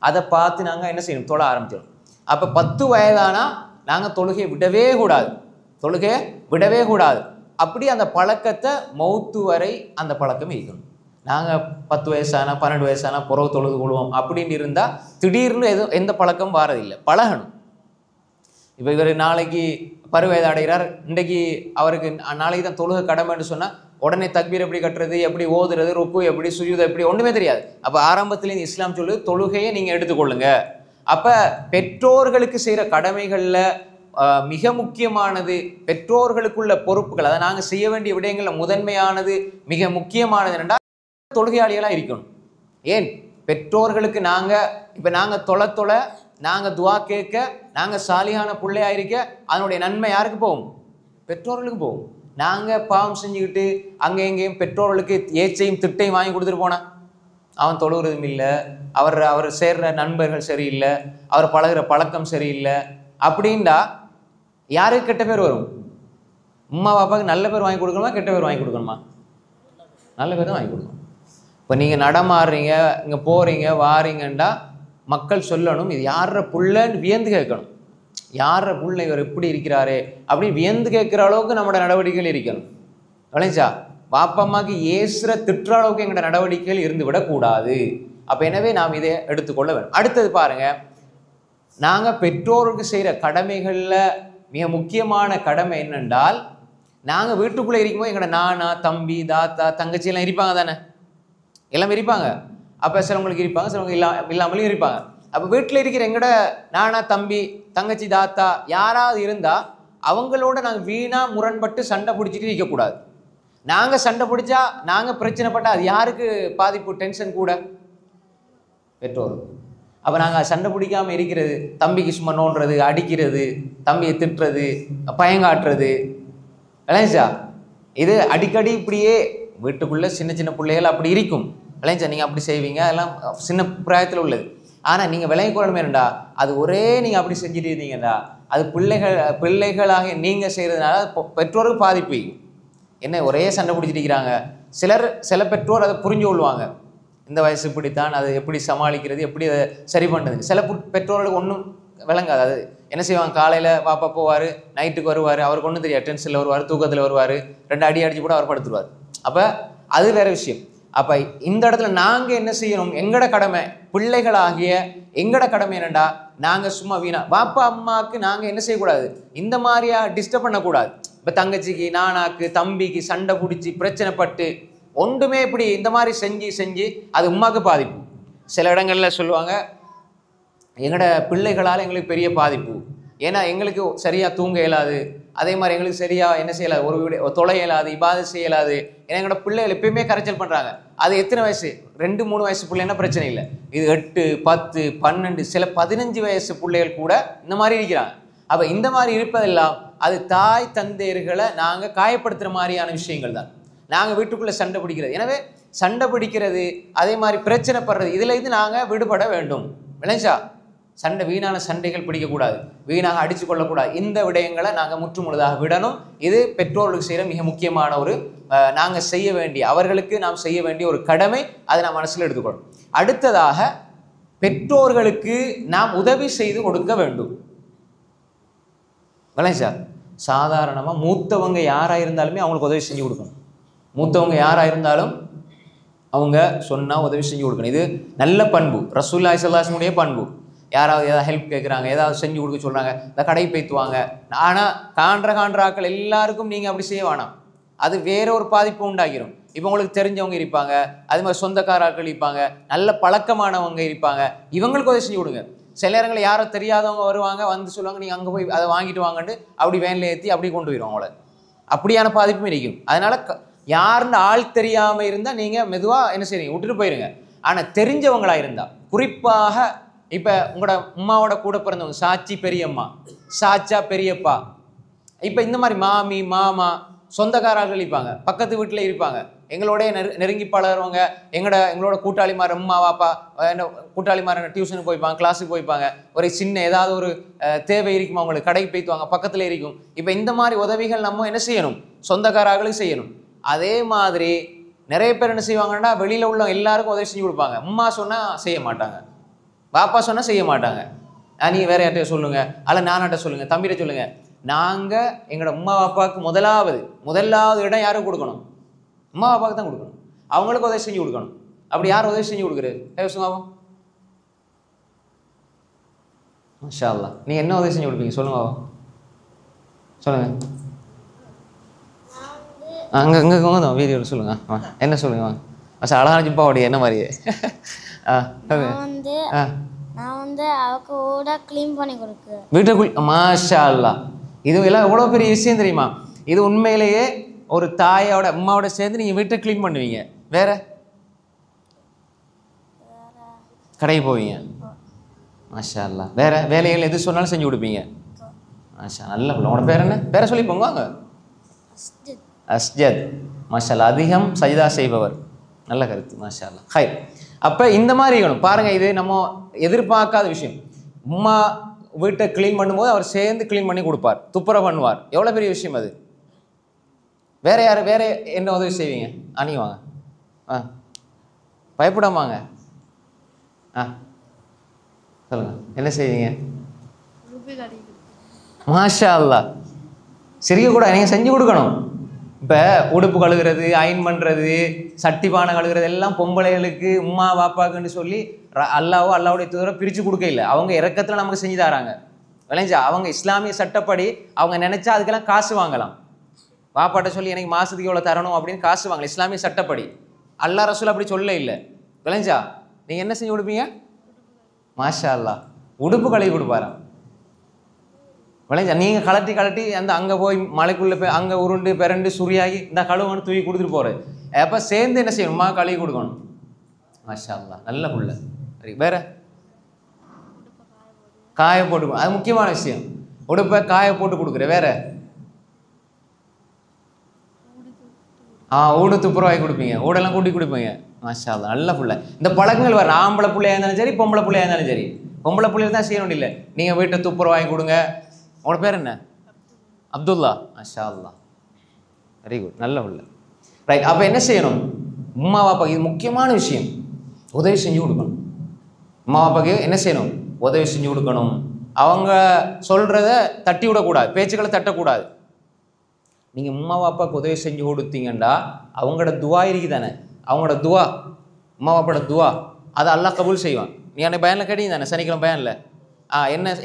அதை பார்த்து நாங்கள் என்ன செய்யணும்? தொழ ஆரம்பிச்சிடும். அப்போ 10 வயதானா நாங்கள் தொழுகையை விடவே கூடாது. அப்படி அந்த பழக்கத்தை மௌத்து வரை அந்த பழக்கம் இருக்கணும். நாங்கள் 10 வயசானா 12 வயசானா புறவு தொழுது கொள்வோம் அப்படின்னு இருந்தால் திடீர்னு எந்த பழக்கம் வாரதில்லை, பழகணும். இப்போ இவர் நாளைக்கு பருவயது அடைகிறார், இன்றைக்கு அவருக்கு நாளைக்கு தான் தொழுகை கடமைன்னு சொன்னால் உடனே தக்பீர் எப்படி கட்டுறது, எப்படி ஓதுறது, ருக்கு எப்படி, சுஜூது எப்படி, ஒன்றுமே தெரியாது. அப்போ ஆரம்பத்துலேருந்து இஸ்லாம் சொல்லுது தொழுகையை நீங்கள் எடுத்துக்கொள்ளுங்க. அப்போ பெற்றோர்களுக்கு செய்கிற கடமைகளில் மிக முக்கியமானது, பெற்றோர்களுக்குள்ள பொறுப்புகள், அதை நாங்கள் செய்ய வேண்டிய விடயங்களில் முதன்மையானது, மிக முக்கியமானது என்னென்னா தொழுகையாளிகளாக இருக்கணும். ஏன்? பெற்றோர்களுக்கு நாங்கள் தொலை நாங்கள் துவா கேட்க, நாங்கள் சாலியான பிள்ளையா இருக்க, அதனுடைய நன்மை யாருக்கு போகும்? பெற்றோர்களுக்கு போகும். நாங்கள் பாவம் செஞ்சுக்கிட்டு அங்கே எங்கேயும் பெற்றோர்களுக்கு ஏச்சையும் திட்டையும் வாங்கி கொடுத்துட்டு போனா அவன் தொழுகிறதும் இல்லை, அவர் சேர்ற நண்பர்கள் சரியில்லை, அவர் பழகிற பழக்கம் சரியில்லை அப்படின்டா யாருக்கு கெட்ட பேர் வரும்? அம்மா பாப்பாவுக்கு நல்ல பேர் வாங்கி கொடுக்கணுமா, கெட்ட பேர் வாங்கி கொடுக்கணுமா? நல்ல பேர் தான் வாங்கி கொடுக்கணும். இப்போ நீங்கள் நடமாடுறீங்க, இங்கே போகிறீங்க வாரீங்கண்டா மக்கள் சொல்லணும் இது யார புள்ளன்னு வியந்து கேட்கணும். யார புள்ள, இவர் எப்படி இருக்கிறாரே அப்படின்னு வியந்து கேட்குற அளவுக்கு நம்மளோட நடவடிக்கைகள் இருக்கணும். விளைஞ்சா பாப்பா அம்மாவுக்கு ஏசுற திட்டுற அளவுக்கு எங்களோட நடவடிக்கைகள் இருந்து விடக்கூடாது. அப்போ எனவே நாம் இதை எடுத்துக்கொள்ள வேண்டும். அடுத்தது பாருங்க, நாங்கள் பெற்றோருக்கு செய்கிற கடமைகளில் மிக முக்கியமான கடமை என்னென்றால், நாங்கள் வீட்டுக்குள்ளே இருக்கும்போது எங்களோட நானா, தம்பி, தாத்தா, தங்கச்சி எல்லாம் இருப்பாங்க தானே, எல்லாம் இருப்பாங்க. அப்போ சிலவங்களுக்கு இருப்பாங்க, சிலவங்க இல்லாமலும் இருப்பாங்க. அப்போ வீட்டில் இருக்கிற எங்களோட நானா, தம்பி, தங்கச்சி, தாத்தா யாராவது இருந்தால் அவங்களோட நாங்கள் வீணாக முரண்பட்டு சண்டை பிடிச்சிட்டு இருக்கக்கூடாது. நாங்கள் சண்டை பிடிச்சா, நாங்கள் பிரச்சனைப்பட்டால் அது யாருக்கு பாதிப்பு, டென்ஷன் கூட? பெற்றோருக்கு. அப்போ நாங்கள் சண்டை பிடிக்காமல் இருக்கிறது, தம்பிக்கு சும்மா நோண்டுறது, அடிக்கிறது, தம்பியை திட்டுறது, பயங்காட்டுறது, விளைஞ்சா இது அடிக்கடி இப்படியே வீட்டுக்குள்ளே சின்ன சின்ன பிள்ளைகள் அப்படி இருக்கும். விளைஞ்சா நீங்கள் அப்படி செய்வீங்க, அதெல்லாம் சின்ன பிராயத்தில் உள்ளது. ஆனால் நீங்கள் விளங்கி கொள்ளணுமே என்னடா, அது ஒரே நீங்கள் அப்படி செஞ்சுட்டு இருந்தீங்கடா, அது பிள்ளைகளாக நீங்கள் செய்கிறதுனால பெற்றோருக்கு பாதிப்பு. என்ன ஒரே சண்டை பிடிச்சிட்டு இருக்கிறாங்க. சில பெற்றோர் அதை புரிஞ்சு கொள்வாங்க, இந்த வயசு இப்படித்தான், அதை எப்படி சமாளிக்கிறது, எப்படி அதை சரி பண்ணுறது. சில பெற்றோர்களுக்கு ஒன்றும் விளங்காது. அது என்ன செய்வாங்க, காலையில் பாப்பா போவார், நைட்டுக்கு வருவார், அவருக்கு ஒன்றும் தெரியாது, டென்ஷனில் வருவார், தூக்கத்தில் வருவார், 2 அடி அடித்து கூட அவர் படுத்துருவார். அப்போ அது வேறு விஷயம். அப்போ இந்த இடத்துல நாங்கள் என்ன செய்யணும், எங்களோட கடமை, பிள்ளைகளாகிய எங்களோட கடமை என்னென்னா, நாங்கள் சும்மா வீணா பாப்பா அம்மாவுக்கு நாங்கள் என்ன செய்யக்கூடாது, இந்த மாதிரியா டிஸ்டர்ப் பண்ணக்கூடாது. இப்போ தங்கச்சிக்கு, நானாக்கு, தம்பிக்கு சண்டை பிடிச்சி பிரச்சனைப்பட்டு ஒன்றுமே இப்படி இந்த மாதிரி செஞ்சு அது உமாவுக்கு பாதிப்பு. சில இடங்களில் சொல்லுவாங்க, எங்களோட பிள்ளைகளால் எங்களுக்கு பெரிய பாதிப்பு. ஏன்னா எங்களுக்கு சரியாக தூங்க இயலாது, அதே மாதிரி எங்களுக்கு சரியாக என்ன செய்யலாது, ஒரு தொலை இயலாது, இபாதத் செய்யலாது. ஏன்னா எங்களோட பிள்ளைகள் எப்பயுமே கரைச்சல் பண்ணுறாங்க. அது எத்தனை வயசு, 2-3 வயசு பிள்ளைன்னா பிரச்சனை இல்லை. இது 8, 10, 12, சில 15 வயசு பிள்ளைகள் கூட இந்த மாதிரி இருக்கிறாங்க. அப்போ இந்த மாதிரி இருப்பதெல்லாம் அது தாய் தந்தையர்களை நாங்கள் காயப்படுத்துகிற மாதிரியான விஷயங்கள் தான். நாங்கள் வீட்டுக்குள்ளே சண்டை பிடிக்கிறது. எனவே சண்டை பிடிக்கிறது அதே மாதிரி பிரச்சனைப்படுறது இதில் இது நாங்கள் விடுபட வேண்டும். விளைஞ்சா வீணான சண்டைகள் பிடிக்கக்கூடாது, வீணாக அடித்து கொள்ளக்கூடாது. இந்த விடயங்களை நாங்கள் முற்றுமுழுதாக விடணும். இது பெற்றோர்களுக்கு செய்கிற மிக முக்கியமான ஒரு நாங்கள் செய்ய வேண்டிய, அவர்களுக்கு நாம் செய்ய வேண்டிய ஒரு கடமை. அதை நாம் மனசில் எடுத்துக்கொள்ளணும். அடுத்ததாக பெற்றோர்களுக்கு நாம் உதவி செய்து கொடுக்க வேண்டும். விளைஞ்சா சாதாரணமாக மூத்தவங்க யாராக இருந்தாலுமே அவங்களுக்கு உதவி செஞ்சு கொடுக்கணும். மூத்தவங்க யாராக இருந்தாலும் அவங்க சொன்னால் உதவி செஞ்சு கொடுக்கணும். இது நல்ல பண்பு, ரசூலுல்லாஹி ஸல்லல்லாஹு அலைஹி வஸல்லம் பண்பு. யாராவது ஏதாவது ஹெல்ப் கேட்குறாங்க, ஏதாவது செஞ்சு கொடுக்க சொல்கிறாங்க, இந்த கடை பேத்துவாங்க. ஆனால் காண்றாக்கள் எல்லாருக்கும் நீங்கள் அப்படி செய்ய வேணாம். அது வேற ஒரு பாதிப்பு உண்டாகிடும். இப்போ உங்களுக்கு தெரிஞ்சவங்க இருப்பாங்க, அது மாதிரி சொந்தக்காராக்கள் இருப்பாங்க, நல்ல பழக்கமானவங்க இருப்பாங்க, இவங்களுக்கு உதவி செஞ்சு கொடுங்க. சில நேரங்களில் யாரோ தெரியாதவங்க வருவாங்க, வந்து சொல்லுவாங்க நீங்கள் அங்கே போய் அதை வாங்கிட்டு வாங்கட்டு அப்படி வேனில் ஏற்றி அப்படி கொண்டு போயிடும் அவங்கள. அப்படியான பாதிப்பும் இருக்கும். அதனால் யாருன்னு ஆள் தெரியாமல் இருந்தால் நீங்கள் மெதுவாக என்ன செய்றீங்க, விட்டுட்டு போயிருங்க. ஆனால் தெரிஞ்சவங்களாக இருந்தால், குறிப்பாக இப்போ உங்களோட அம்மாவோட கூட பிறந்தவங்க, சாச்சி பெரியம்மா, சாச்சா பெரியப்பா, இப்போ இந்த மாதிரி மாமி மாமா சொந்தக்காரர்கள் இருப்பாங்க, பக்கத்து வீட்டில் இருப்பாங்க, எங்களோட நெருங்கி பழகிறவங்க, எங்களோட கூட்டாளிமார் அம்மா வாப்பா, கூட்டாளிமார் டியூஷனுக்கு போய்ப்பாங்க, கிளாஸுக்கு போய்ப்பாங்க. ஒரு சின்ன ஏதாவது ஒரு தேவை இருக்குமா அவங்களுக்கு, கடைக்கு போய்த்துவாங்க, பக்கத்தில் இருக்கும். இப்போ இந்த மாதிரி உதவிகள் நம்ம என்ன செய்யணும், சொந்தக்காரர்களுக்கு செய்யணும். அதே மாதிரி நிறைய பேர் என்ன செய்வாங்கன்னா, வெளியில் உள்ள எல்லாருக்கும் உதவி செஞ்சு கொடுப்பாங்க. அம்மா சொன்னால் செய்ய மாட்டாங்க, பாப்பா சொன்னால் செய்ய மாட்டாங்க. நீங்கள் வேற யார்கிட்ட சொல்லுங்கள், அல்ல நானாட்ட சொல்லுங்கள், தம்பிகிட்ட சொல்லுங்கள். நாங்கள் எங்களோட அம்மா பாப்பாவுக்கு முதலாவது இடம் யாரும் கொடுக்கணும், அம்மா பாப்பாவுக்கு தான் கொடுக்கணும். அவங்களுக்கு உதவி செஞ்சு கொடுக்கணும். அப்படி யார் உதவி செஞ்சு கொடுக்குறது சொல்லுங்க. மாஷா அல்லாஹ். நீங்கள் என்ன உதவி செஞ்சு கொடுப்பீங்க சொல்லுங்க, சொல்லுங்க. அங்கே வீடியோவில் சொல்லுங்க. என்ன சொல்லுங்க, மாஷா அழகான ஜிப்பாவுடைய என்ன மாதிரியே. நான் வந்து அவக்கு ஓட க்ளீன் பண்ணி கொடுக்குறேன் வீட்டுக்குள். மாஷா அல்லாஹ். இது எல்லாம் எவ்வளோ பெரிய விஷயம் தெரியுமா? இது உண்மையிலேயே ஒரு தாயோட அம்மாவோட சேர்ந்து நீங்கள் வீட்டை க்ளீன் பண்ணுவீங்க. வேற கடைக்கு போவீங்க. மாஷா அல்லாஹ். வேற வேலைகள் எது சொன்னாலும் செஞ்சு கொடுப்பீங்க. மாஷா நல்ல பிள்ளை. உங்களோட பேர் என்ன? பேரை சொல்லி போங்க. வாங்க. அஸ்ஜத். மாஷா அல்லாஹ். அதிகம் சஜிதா செய்பவர். நல்ல கருத்து. மாஷா அல்லாஹ். ஹை. அப்போ இந்த மாதிரி இருக்கணும். பாருங்கள், இது நம்ம எதிர்பார்க்காத விஷயம். அம்மா வீட்டை க்ளீன் பண்ணும்போது அவர் சேர்ந்து க்ளீன் பண்ணி கொடுப்பார், துப்புரவு பண்ணுவார். எவ்வளோ பெரிய விஷயம் அது. வேற யார், வேற என்ன உதவி செய்வீங்க? வாங்க. பயப்படாமாங்க. சொல்லுங்க, என்ன செய்வீங்க? மாஷா அல்லாஹ். சிரிக்கக்கூடாது, நீங்கள் செஞ்சு கொடுக்கணும். இப்போ உடுப்பு கழுகுறது, அயன் பண்ணுறது, சட்டி பானை கழுகுறது எல்லாம் பொம்பளைகளுக்கு உம்மா வாப்பாக்குன்னு சொல்லி அல்லாவுடைய தூதரை பிரித்து கொடுக்க இல்லை. அவங்க இறக்கத்தில் நமக்கு செஞ்சு தராங்க. விளைஞ்சா அவங்க இஸ்லாமிய சட்டப்படி அவங்க நினச்சா அதுக்கெல்லாம் காசு வாங்கலாம். வாப்பாட்ட சொல்லி எனக்கு மாதத்துக்கு எவ்வளோ தரணும் அப்படின்னு காசு வாங்கலாம் இஸ்லாமிய சட்டப்படி. அல்லாஹ் ரசூல் அப்படி சொல்ல இல்லை. விளைஞ்சா நீங்கள் என்ன செஞ்சு கொடுப்பீங்க? மாஷா அல்லாஹ். உடுப்பு கழுவி கொடுப்பாராம். விளைஞ்சா நீங்கள் கலட்டி அந்த அங்கே போய் மலைக்குள்ளே அங்கே உருண்டு பிறண்டு சுரியாகி இந்த கழுவுன்னு தூக்கி கொடுத்துட்டு போகிறது. அப்போ சேர்ந்து என்ன செய்யணுமா, கழுவி கொடுக்கணும். மாஷா அல்லாஹ். நல்ல புள்ள. வேற காய போட்டு, அது முக்கியமான விஷயம். உடுப்பை காய போட்டு கொடுக்குற. வேற ஊடு துப்புரவாகி கொடுப்பீங்க, ஊடெல்லாம் கூட்டி கொடுப்பீங்க. மாஷா அல்லாஹ். நல்ல புள்ள. இந்த பழக்கங்கள் வர ஆம்பளை பிள்ளையா இருந்தாலும் சரி, பொம்பளை பிள்ளையா இருந்தாலும் சரி. பொம்பளை பிள்ளைகள் தான் செய்யணும் இல்லை. நீங்கள் வீட்டை துப்புரவாகி கொடுங்க. உங்களோட பேர் என்ன? அப்துல்லா. மாஷா அல்லாஹ். Very good. நல்ல உள்ள. ரைட். அப்போ என்ன செய்யணும்? அம்மா பாப்பாக்கு இது முக்கியமான விஷயம், உதவி செஞ்சு கொடுக்கணும். அம்மா பாப்பாக்கு என்ன செய்யணும்? உதவி செஞ்சு கொடுக்கணும். அவங்க சொல்கிறத தட்டி விடக்கூடாது, பேச்சுக்களை தட்டக்கூடாது. நீங்கள் அம்மா பாப்பாவுக்கு உதவி செஞ்சு கொடுத்தீங்கண்டா அவங்களோட துவா இருக்கு தானே, அவங்களோட துவா, அம்மா பாப்பாவோட துவா, அதை அல்லாஹ் கபூல் செய்வான். நீ அன்னை பயனில் கேட்டீங்க தானே, சனிக்கிழமை பயனில்.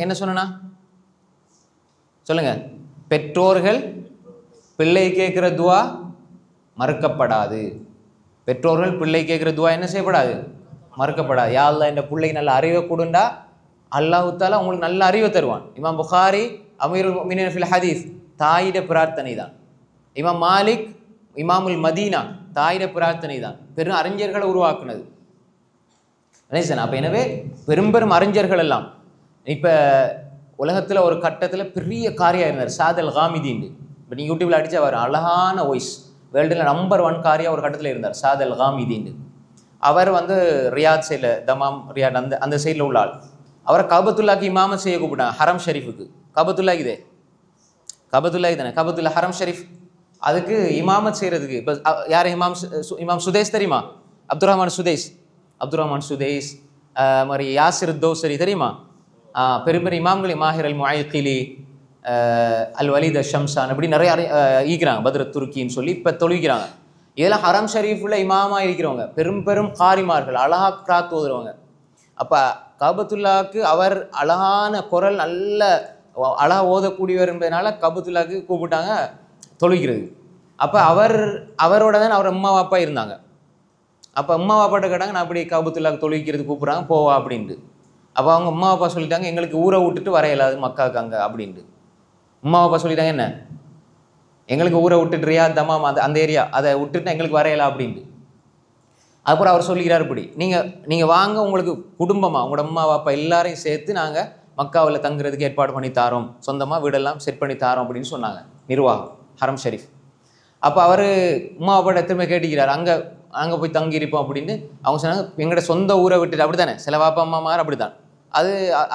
என்ன சொன்னா சொல்லுங்க. பெற்றோர்கள் பிள்ளை கேட்குற துவா மறுக்கப்படாது. பெற்றோர்கள் பிள்ளை கேட்குற துவா என்ன செய்யப்படாது? மறுக்கப்படாது. யா அல்லாஹ் என்ற பிள்ளைக்கு நல்ல அறிவை கொடுண்டா அல்லாஹ் தாலா உங்களுக்கு நல்ல அறிவை தருவான். இமாம் புகாரி அமீருல் முஃமினீன் ஃபில் ஹதீஸ் தாயிட பிரார்த்தனை தான். இமாம் மாலிக் இமாமுல் மதீனா தாயிட பிரார்த்தனை தான். பெரும் அறிஞர்களை உருவாக்குனது. அப்போ எனவே பெரும் அறிஞர்கள் எல்லாம் இப்போ உலகத்தில் ஒரு கட்டத்தில் பெரிய காரியாக இருந்தார் சாத் அல் காமிதின்னு. இப்போ நீங்கள் யூடியூப்பில் அடித்தா வரும், அழகான வாய்ஸ், வேர்ல்டில் நம்பர் 1 காரியாக ஒரு கட்டத்தில் இருந்தார், சாத் அல் காமிதின்னு. அவர் வந்து ரியாத் சைடில், தமாம் ரியாத் அந்த சைடில் உள்ள ஆள். அவரை கபத்துல்லாக்கு இமாமத் செய்ய கூப்பிட்டாங்க, ஹரம் ஷெரீஃபுக்கு. கபத்துல்லாக்கு இதே கபத்துல்லாஹி தானே, கபத்துல்லா ஹரம் ஷெரீஃப். அதுக்கு இமாமத் செய்கிறதுக்கு இப்போ யார் இமாம் சுதேஸ் தெரியுமா? அப்துல் ரஹ்மான் சுதேஸ் மாதிரி யாசிர் தோசரி தெரியுமா? பெரிய பெரிய இமாம்கள், மாஹிர் அல் முஅய்கிலி, அல் வலீத் ஷம்சான், இப்படி நிறைய ஈக்கிறாங்க, பத்ரத் துருக்கின்னு சொல்லி இப்போ தொழுகிறாங்க. இதெல்லாம் ஹரம் ஷெரீஃபில் இமாமாக இருக்கிறவங்க, பெரும் பெரும் காரிமார்கள், அழகா கிராத் ஓதுறவங்க. அப்போ கபத்துல்லாவுக்கு அவர் அழகான குரல், நல்ல அழகா ஓதக்கூடியவர் என்பதனால கபத்துல்லாவுக்கு கூப்பிட்டாங்க தொழுகிறது. அப்போ அவரோட தான் அவர் அம்மா அப்பா இருந்தாங்க. அப்போ அம்மா அப்பாட்ட கேட்டாங்க, நான் அப்படி கபத்துல்லாவுக்கு தொழுகிறது கூப்பிட்றாங்க, போவா அப்படின்ட்டு. அப்போ அவங்க அம்மா அப்பா சொல்லிட்டாங்க, எங்களுக்கு ஊரை விட்டுட்டு வர இயலாது மக்காவுக்கு அங்கே அப்படின்ட்டு. அம்மா அப்பா சொல்லிட்டாங்க, என்ன எங்களுக்கு ஊரை விட்டுட்டு ரியாத் தமாம் அந்த ஏரியா அதை விட்டுட்டு எங்களுக்கு வர இயலா அப்படின்ட்டு. அப்புறம் அவர் சொல்லிக்கிறார், இப்படி நீங்கள் வாங்க, உங்களுக்கு குடும்பமாக உங்களோட அம்மா அப்பா எல்லாரையும் சேர்த்து நாங்கள் மக்காவில் தங்குறதுக்கு ஏற்பாடு பண்ணி தாரோம், சொந்தமாக வீடெல்லாம் செட் பண்ணி தாரோம் அப்படின்னு சொன்னாங்க நிர்வாகம், ஹரம் ஷெரீஃப். அப்போ அவர் அம்மா அப்பாட்ட திரும்ப கேட்டுக்கிறார், அங்கே போய் தங்கியிருப்போம் அப்படின்னு. அவங்க சொன்னாங்க, எங்களோட சொந்த ஊரை விட்டுட்டு, அப்படி தானே சில வாப்பா அம்மா மாதிரி அப்படி தான்,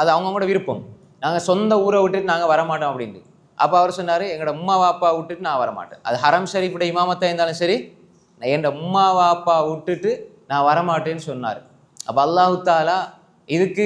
அது அவங்களோட விருப்பம், நாங்கள் சொந்த ஊரை விட்டுட்டு நாங்கள் வரமாட்டோம் அப்படின்ட்டு. அப்போ அவர் சொன்னார், எங்களோட அம்மா வாப்பா விட்டுட்டு நான் வரமாட்டேன், அது ஹரம் ஷெரீஃபுடைய இமாமத்தாக இருந்தாலும் சரி, என் அம்மா வாப்பா விட்டுட்டு நான் வரமாட்டேன்னு சொன்னார். அப்போ அல்லாஹு தாலா இதுக்கு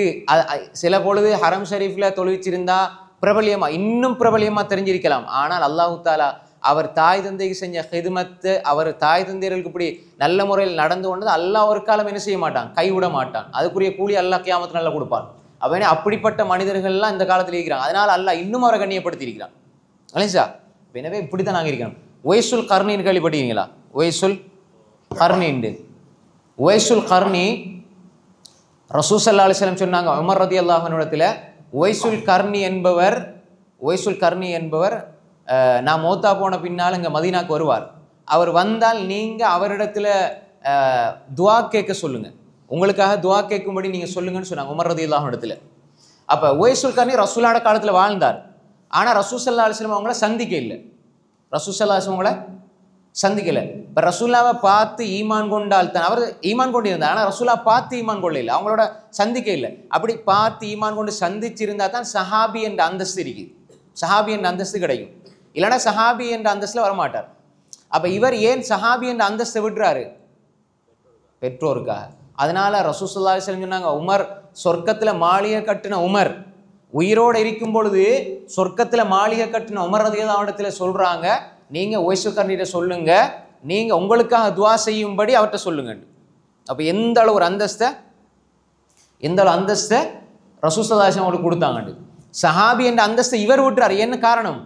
சில பொழுது ஹரம் ஷெரீஃபில் தொழுவிச்சிருந்தா பிரபலியமாக, இன்னும் பிரபலியமாக தெரிஞ்சிருக்கலாம். ஆனால் அல்லாஹு தாலா அவர் தாய் தந்தைக்கு செஞ்ச ஹிதுமத்து, அவர் தாய் தந்தையர்களுக்கு இப்படி நல்ல முறையில் நடந்து கொண்டது அல்லாஹ் ஒரு காலம் என்ன செய்ய மாட்டான், கைவிட மாட்டான். அதுக்குரிய கூலி அல்லாஹ் கியாமத்து நல்லா கொடுப்பான். அவனே அப்படிப்பட்ட மனிதர்கள்லாம் இந்த காலத்தில் இருக்கிறாங்க. அதனால் அல்லாஹ் இன்னும் அவரை கண்ணியப்படுத்தி இருக்கிறான். அலிசா, எனவே இப்படி தான் நாங்கள் இருக்கிறோம். ஒய்சுல் கர்ணின்னு கேள்விப்பட்டீங்களா? ஒய்சுல் கர்ணி ரசூல் ஸல்லல்லாஹு அலைஹி வஸல்லம் சொன்னாங்க, உமர் ரலியல்லாஹு அன்ஹு இடத்துல, ஒய்சுல் கர்ணி என்பவர் நான் மௌத்தா போன பின்னால் இங்கே மதீனாக்கு வருவார். அவர் வந்தால் நீங்கள் அவரிடத்துல துவா கேட்க சொல்லுங்கள், உங்களுக்காக துவா கேட்கும்படி நீங்கள் சொல்லுங்கன்னு சொன்னாங்க உமர் ரலியல்லாஹு அன்ஹு இடத்துல. அப்போ ஒய்சுல் கர்ணி ரசூலோட காலத்தில் வாழ்ந்தார். ஆனால் ரசூல் ஸல்லல்லாஹு அலைஹி வஸல்லம் அவங்கள சந்திக்க இல்லை. இப்போ ரசூல்லாவை பார்த்து ஈமான் கொண்டால் தான், அவர் ஈமான் கொண்டு இருந்தார். ஆனால் ரசூலா பார்த்து ஈமான் கொள்ள இல்லை, அவங்களோட சந்திக்க இல்லை. அப்படி பார்த்து ஈமான் கொண்டு சந்திச்சிருந்தா தான் சஹாபி என்ற அந்தஸ்து இருக்குது, சஹாபி என்ற அந்தஸ்து கிடைக்கும். இல்லைன்னா சஹாபி என்ற அந்தஸ்தில் வரமாட்டார். அப்போ இவர் ஏன் சஹாபி என்ற அந்தஸ்தை விடுறாரு? பெற்றோருக்காக. அதனால ரசூல் ஸல்லல்லாஹு அலைஹி வஸல்லம் சொன்னாங்க, உமர் சொர்க்கத்தில் மாளிகை கட்டின உமர், உயிரோடு இருக்கும் பொழுது சொர்க்கத்தில் மாளிகை கட்டின உமர் ரலியல்லாஹு அன்ஹு இடத்துல சொல்கிறாங்க, நீங்கள் ஒய்சுல் கர்ணிட்ட சொல்லுங்க, நீங்கள் உங்களுக்காக துவா செய்யும்படி அவர்கிட்ட சொல்லுங்க. அப்போ எந்த அளவு ஒரு அந்தஸ்தை ரசூல் ஸல்லல்லாஹு அலைஹி வஸல்லம் அவருக்கு கொடுத்தாங்க. சஹாபி என்ற அந்தஸ்தை இவர் விட்டுறார். என்ன காரணம்?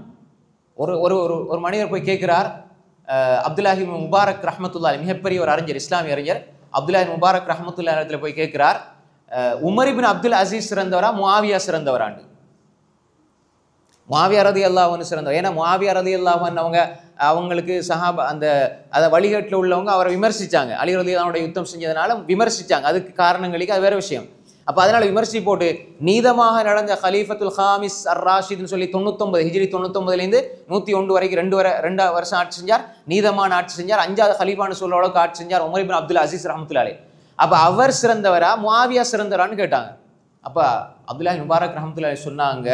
ஒரு மனிதர் போய் கேட்கிறார், அப்துல்லாஹி இப்னு முபாரக் ரஹ்மத்துல்லாஹி, மிகப்பெரிய ஒரு அறிஞர், இஸ்லாமிய அறிஞர் அப்துல்லாஹி இப்னு முபாரக் ரஹ்மத்துல்லாஹி இடத்துல போய் கேட்கிறார், உமர் இப்னு அப்துல் அசீஸ் சிறந்தவரா முஆவியா சிறந்தவராண்டு? முஆவியா ரலியல்லாஹு அன்ஹு சிறந்தவர். ஏன்னா முஆவியா ரலியல்லாஹு அன்ஹு அவங்களுக்கு சஹாபா அதை வழிகாட்டில் உள்ளவங்க அவரை விமர்சித்தாங்க, அலி ரலியல்லாஹு அன்ஹு யுத்தம் செஞ்சதுனால விமர்சித்தாங்க, அதுக்கு காரணங்களுக்கு அது வேற விஷயம். அப்போ அதனால் விமர்சி போட்டு நீதமாக நடந்த ஹலீஃபத்துல் ஹாமிஸ் அர் ராஷித்னு சொல்லி 99 ஹிஜ்ரி 99லேருந்து 101 வரைக்கும் 2 வருஷம் ஆட்சி செஞ்சார், நீதமான ஆட்சி செஞ்சார், 5வது ஹலீஃபான்னு சொல்ல அளவுக்கு ஆட்சி செஞ்சார் உமர் இப்னு அப்துல் அசீஸ் ரஹ்மத்துல்லாஹி அலைஹி. அப்போ அவர் சிறந்தவரா முஆவியா சிறந்தவரான்னு கேட்டாங்க. அப்போ அப்துல்லாஹி முபாரக் ரஹ்மத்துல்லாஹி சொன்னாங்க,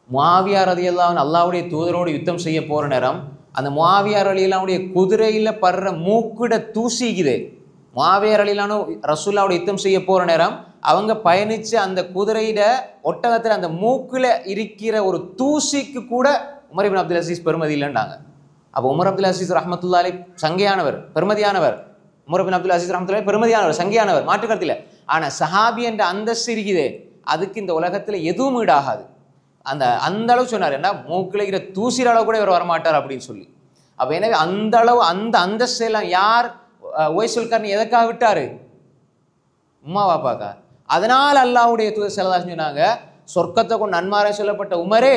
முஆவியா ரலியல்லாஹு அன்ஹு அல்லாஹ்வுடைய தூதரோடு யுத்தம் செய்ய போகிற நேரம் அந்த முஆவியா ரலியல்லாஹு அன்ஹுடைய குதிரையில் படுற மூக்கிட தூசிக்குது. முஆவியா ரலியல்லாஹு அன்ஹு ரசூலுல்லாஹ்வுடைய யுத்தம் செய்ய போகிற நேரம் அவங்க பயணிச்ச அந்த குதிரையிட ஒட்டகத்தில் அந்த மூக்கில் இருக்கிற ஒரு தூசிக்கு கூட உமர் இப்னு அப்துல் அசீஸ் பெருமதி இல்லைன்னாங்க. அப்போ உமர் அப்துல் அசீஸ் ரஹ்மத்துல்லாஹி அலைஹி சங்கையானவர், பெருமதியானவர். உமர் இப்னு அப்துல் அசீஸ் ரஹ்மத்துல்லாஹி பெருமதியானவர், சங்கையானவர், மாற்றுக்கருத்தில். ஆனால் சஹாபி என்ற அந்தஸ்து இருக்குதே, அதுக்கு இந்த உலகத்தில் எதுவும் ஈடாகாது. அந்த அளவு சொன்னார், ஏன்னா மூக்கில் இருக்கிற தூசிற அளவு கூட இவர் வரமாட்டார் அப்படின்னு சொல்லி. அப்போ எனவே அந்த அளவு அந்த அந்தஸ்து எல்லாம் யார் ஒய்சுல் கர்ணி எதற்காக விட்டாரு? உம்மா வாப்பாக்கா. அதனால் அல்லாஹ்வுடைய தூதர் ஸல்லல்லாஹு அலைஹி வஸல்லம் சொன்னாங்க, சொர்க்கத்தை கொண்டு நன்மாரை சொல்லப்பட்ட உமரே,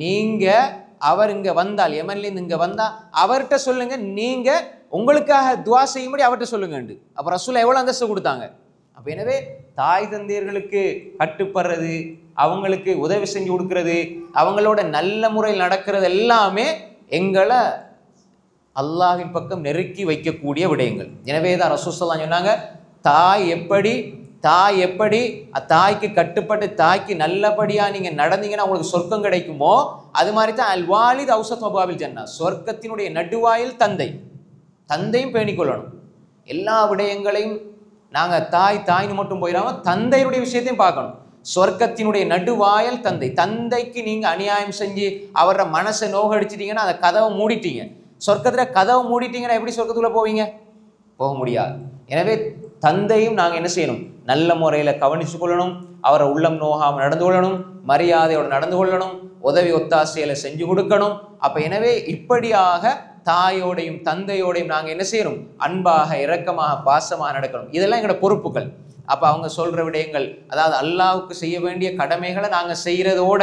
நீங்கள் அவர் இங்கே வந்தால், யமன்லேருந்து இங்கே வந்தால் அவர்கிட்ட சொல்லுங்க, நீங்கள் உங்களுக்காக துவா செய்யும்படி அவர்கிட்ட சொல்லுங்கண்டு. அப்போ ரசூல் எவ்வளோ அந்தஸ்து கொடுத்தாங்க. அப்போ எனவே தாய் தந்தையர்களுக்கு கட்டுப்படுறது, அவங்களுக்கு உதவி செஞ்சு கொடுக்கறது, அவங்களோட நல்ல முறையில் நடக்கிறது எல்லாமே எங்களை அல்லாஹ்வின் பக்கம் நெருக்கி வைக்கக்கூடிய விடயங்கள். எனவே தான் ரசூல் ஸல்லல்லாஹு அலைஹி சொன்னாங்க, தாய் எப்படி தாய்க்கு கட்டுப்பட்டு தாய்க்கு நல்லபடியா நீங்க நடந்தீங்கன்னா உங்களுக்கு சொர்க்கம் கிடைக்குமோ, அது மாதிரி தான் அல் வாலித் அவ்ஸத் அப்வாபில் ஜன்னா, சொர்க்கத்தினுடைய நடுவாயில் தந்தையும் பேணிக்கொள்ளணும். எல்லா விடயங்களையும் நாங்க தாய்னு மட்டும் போயிடாம தந்தையுடைய விஷயத்தையும் பார்க்கணும். சொர்க்கத்தினுடைய நடுவாயல் தந்தைக்கு நீங்க அநியாயம் செஞ்சு அவரோட மனசை நோகடிச்சிட்டீங்கன்னா அந்த கதவை மூடிட்டீங்க. சொர்க்கத்துல கதவை மூடிட்டீங்கன்னா எப்படி சொர்க்கத்துக்குள்ள போவீங்க? போக முடியாது. எனவே தந்தையும் நாங்கள் என்ன செய்யணும்? நல்ல முறையில் கவனிச்சு கொள்ளணும். அவரை உள்ளம் நோகாமல் நடந்து கொள்ளணும், மரியாதையோடு நடந்து கொள்ளணும், உதவி ஒத்தாசையில செஞ்சு கொடுக்கணும். அப்ப எனவே இப்படியாக தாயோடையும் தந்தையோடையும் நாங்கள் என்ன செய்யணும்? அன்பாக, இரக்கமாக, பாசமாக நடக்கணும். இதெல்லாம் எங்களோட பொறுப்புகள். அப்ப அவங்க சொல்ற விடயங்கள், அதாவது அல்லாஹ்வுக்கு செய்ய வேண்டிய கடமைகளை நாங்கள் செய்யறதோட,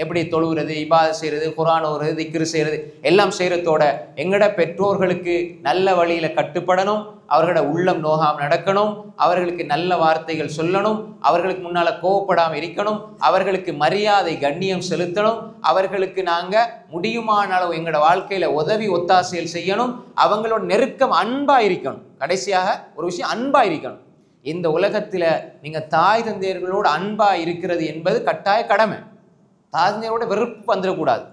எப்படி தொழுகிறது, இபாதத் செய்யறது, குர்ஆன் ஓதுறது, திக்ர் செய்யறது எல்லாம் செய்யறதோட எங்கட பெற்றோர்களுக்கு நல்ல வழியில கட்டுப்படணும், அவர்களோட உள்ளம் நோகாமல் நடக்கணும், அவர்களுக்கு நல்ல வார்த்தைகள் சொல்லணும், அவர்களுக்கு முன்னால கோவப்படாமல் இருக்கணும், அவர்களுக்கு மரியாதை கண்ணியம் செலுத்தணும், அவர்களுக்கு நாங்க முடியுமான அளவு எங்களோட வாழ்க்கையில உதவி ஒத்தாசைகள் செய்யணும், அவங்களோட நெருக்கம் அன்பா இருக்கணும். கடைசியாக ஒரு விஷயம், அன்பா இருக்கணும். இந்த உலகத்துல நீங்க தாய் தந்தையர்களோடு அன்பா இருக்கிறது என்பது கட்டாய கடமை. தாய் தந்தையரோட வெறுப்பு வந்துடக்கூடாது.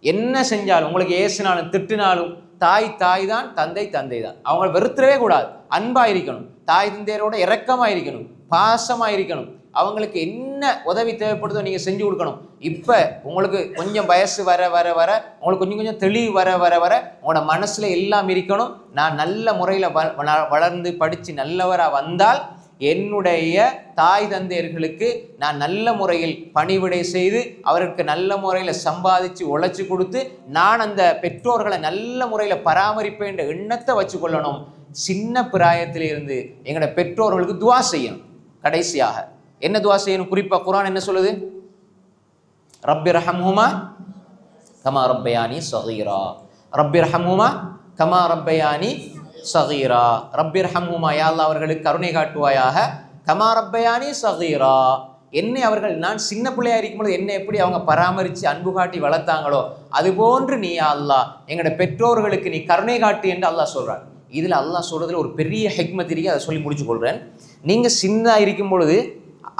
என்ன செஞ்சாலும், உங்களுக்கு ஏசினாலும் திட்டினாலும் தாய் தான், தந்தை தான். அவங்கள வெறுத்துடவே கூடாது. அன்பா இருக்கணும், தாய் தந்தையரோட இரக்கமா இருக்கணும், பாசமா இருக்கணும். அவங்களுக்கு என்ன உதவி தேவைப்படுதோ நீங்க செஞ்சு கொடுக்கணும். இப்ப உங்களுக்கு கொஞ்சம் வயசு வர வர வர உங்களுக்கு கொஞ்சம் தெளிவு வர வர வர உங்களோட மனசுல எல்லாம் இருக்கணும். நான் நல்ல முறையில வளர்ந்து படிச்சு நல்லவரா வந்தால் என்னுடைய தாய் தந்தையர்களுக்கு நான் நல்ல முறையில் பணிவிடை செய்து அவருக்கு நல்ல முறையில் சம்பாதிச்சு உழைச்சி கொடுத்து நான் அந்த பெற்றோர்களை நல்ல முறையில் பராமரிப்பேன் என்ற எண்ணத்தை வச்சு கொள்ளணும். சின்ன பிராயத்திலிருந்து எங்களோட பெற்றோர்களுக்கு துவா செய்யணும். கடைசியாக என்ன துவா செய்யணும்? குறிப்பா குர்ஆன் என்ன சொல்லுது? ரப்பிர்ஹம்ஹுமா கமா ரப்பயானி ஸகீரா, ரப்பிர்ஹம்ஹுமா கமா ரப்பயானி சகீரா, ரப்பிர்ஹம்ஹுமா, யா அல்லாஹ் அவர்களுக்கு கருணை காட்டுவாயாக, கமா ரப்பயானி சகீரா, என்னை அவர்கள் நான் சின்ன பிள்ளையா இருக்கும்போது என்னை எப்படி அவங்க பராமரித்து அன்பு காட்டி வளர்த்தாங்களோ அதுபோன்று நீ யா அல்லாஹ் எங்களோட பெற்றோர்களுக்கு நீ கருணை காட்டு என்று அல்லாஹ் சொல்றான். இதில் அல்லாஹ் சொல்றதுல ஒரு பெரிய ஹிக்மத் இருக்கு, அதை சொல்லி முடிச்சு கொள்றேன். நீங்க சின்னதா இருக்கும் பொழுது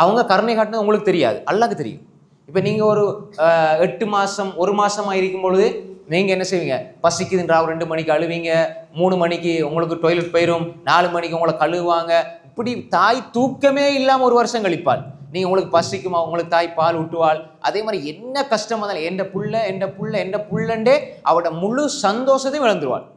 அவங்க கருணை காட்டினது உங்களுக்கு தெரியாது, அல்லாஹ்க்கு தெரியும். இப்போ நீங்க ஒரு 8 மாசம் 1 மாசமா இருக்கும் பொழுது நீங்க என்ன செய்வீங்க? பசிக்குதுன்றா 2 மணிக்கு அழுவீங்க, 3 மணிக்கு உங்களுக்கு டாய்லெட் போயிடும், 4 மணிக்கு உங்களை கழுவுவாங்க. இப்படி தாய் தூக்கமே இல்லாம 1 வருஷம் கழிப்பாள். நீங்க உங்களுக்கு பசிக்குமா, உங்களுக்கு தாய் பால் ஊட்டுவாள். அதே மாதிரி என்ன கஷ்டமா இருந்தாலும் எந்த புள்ளண்டே அவட முழு சந்தோஷத்தையும் இழந்துருவாள்.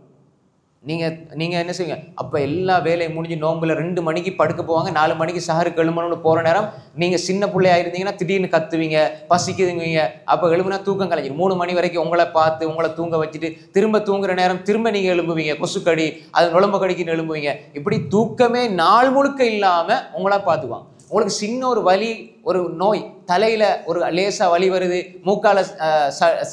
நீங்க என்ன செய்வீங்க? அப்ப எல்லா வேலையும் முடிஞ்சு நோம்புல 2 மணிக்கு படுக்க போவாங்க, 4 மணிக்கு சஹருக்கு எழுமணும்னு போற நேரம் நீங்க சின்ன பிள்ளையா இருந்தீங்கன்னா திடீர்னு கத்துவீங்க, பசிக்குதுங்க. அப்ப எழுப்புனா தூக்கம் கலைஞ்சிடும். 3 மணி வரைக்கும் உங்களை பார்த்து உங்களை தூங்க வச்சுட்டு திரும்ப தூங்குற நேரம் திரும்ப நீங்க எழும்புவீங்க, கொசுக்கடி அது நுழம்பு கடிக்குன்னு எழும்புவீங்க. இப்படி தூக்கமே நாள் முழுக்க இல்லாம உங்களா பார்த்துக்குவாங்க. உங்களுக்கு சின்ன ஒரு வலி, ஒரு நோய், தலையில ஒரு லேசா வலி வருது, மூக்கால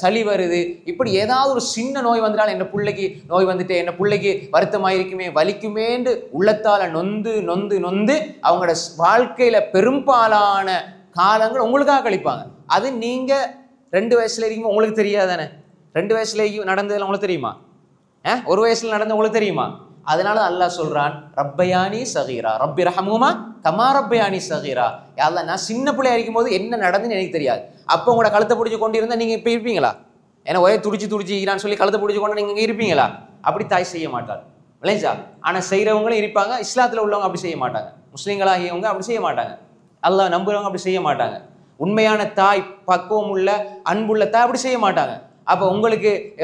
சளி வருது, இப்படி ஏதாவது ஒரு சின்ன நோய் வந்தாலும் என்ன பிள்ளைக்கு நோய் வந்துட்டு என்ன பிள்ளைக்கு வருத்தமாயிருக்குமே வலிக்குமேன்று உள்ளத்தால நொந்து நொந்து நொந்து அவங்களோட வாழ்க்கையில பெரும்பாலான காலங்கள் உங்களுக்காக கழிப்பாங்க. அது நீங்க 2 வயசுல இருக்கும் உங்களுக்கு தெரியாதானே? 2 வயசுல நடந்ததுல உங்களுக்கு தெரியுமா? 1 வயசுல நடந்த உங்களுக்கு தெரியுமா? அதனால அல்லாஹ் சொல்றான், ரப்பயானி சகீரா ரப்பிர்ஹம்ஹுமா கமா ரப்பயானி சகீரா. யா அல்லாஹ் நான் சின்ன பிள்ளையா இருக்கும் போது என்ன நடந்துன்னு எனக்கு தெரியாது. அப்போ உங்களோட கழுத்தை பிடிச்சி கொண்டு இருந்தா நீங்க இப்ப இருப்பீங்களா? ஏன்னா ஒரே துடிச்சு சொல்லி கழுத்தை பிடிச்சி கொண்டு நீங்க இருப்பீங்களா? அப்படி தாய் செய்ய மாட்டார், விளைஞ்சா. ஆனா செய்யறவங்களும் இருப்பாங்க. இஸ்லாத்துல உள்ளவங்க அப்படி செய்ய மாட்டாங்க, முஸ்லீம்களாகியவங்க அப்படி செய்ய மாட்டாங்க, அல்லாஹ் நம்புறவங்க அப்படி செய்ய மாட்டாங்க. உண்மையான தாய், பக்குவம் உள்ள அன்புள்ள தாய் அப்படி செய்ய மாட்டாங்க. அப்போ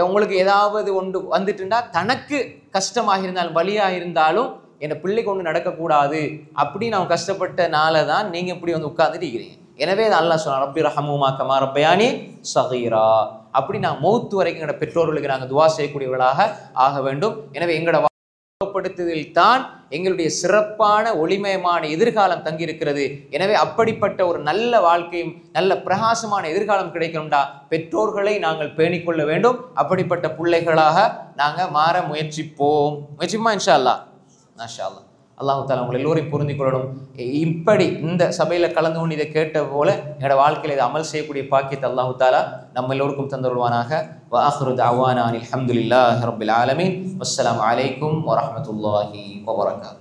உங்களுக்கு ஏதாவது ஒன்று வந்துட்டுண்டா தனக்கு கஷ்டமாக இருந்தாலும் வலியாக இருந்தாலும் என் பிள்ளைக்கு ஒன்று நடக்கக்கூடாது அப்படின்னு அவன் கஷ்டப்பட்டனால தான் நீங்க இப்படி வந்து உட்கார்ந்துட்டு இருக்கிறீங்க. எனவே அல்லாஹ் சொன்னான், ரப்பிர்ஹம்ஹுமா கமா ரப்பயானி சகீரா. அப்படி நான் மௌத்து வரைக்கும் எங்களோட பெற்றோர்களுக்கு நாங்கள் துவா செய்யக்கூடியவர்களாக ஆக வேண்டும். எனவே எங்களோட படுத்துதல் தான் எங்களுடைய சிறப்பான ஒளிமயமான எதிர்காலம் தங்கியிருக்கிறது. எனவே அப்படிப்பட்ட ஒரு நல்ல வாழ்க்கையும் நல்ல பிரகாசமான எதிர்காலம் கிடைக்கணும்டா பெற்றோர்களை நாங்கள் பேணிக்கொள்ள வேண்டும். அப்படிப்பட்ட பிள்ளைகளாக நாங்கள் மாற முயற்சிப்போம். இன்ஷா அல்லாஹ். மாஷா அல்லாஹ். அல்லாஹு தாலா உங்கள் எல்லோரையும் புரிந்து கொள்ளணும். இப்படி இந்த சபையில் கலந்து கொண்டு இதை கேட்ட போல என்னோட வாழ்க்கையில் இதை அமல் செய்யக்கூடிய பாக்கியத்தை அல்லாஹு தாலா நம்ம எல்லோருக்கும் தந்துருவானாக. வ ஆஹிரு தஅவானா அல்ஹம்துலில்லாஹி ரப்பில் ஆலமீன். வஸ்ஸலாமு அலைக்கும் வரஹ்மத்துல்லாஹி வபரகாத்துஹு.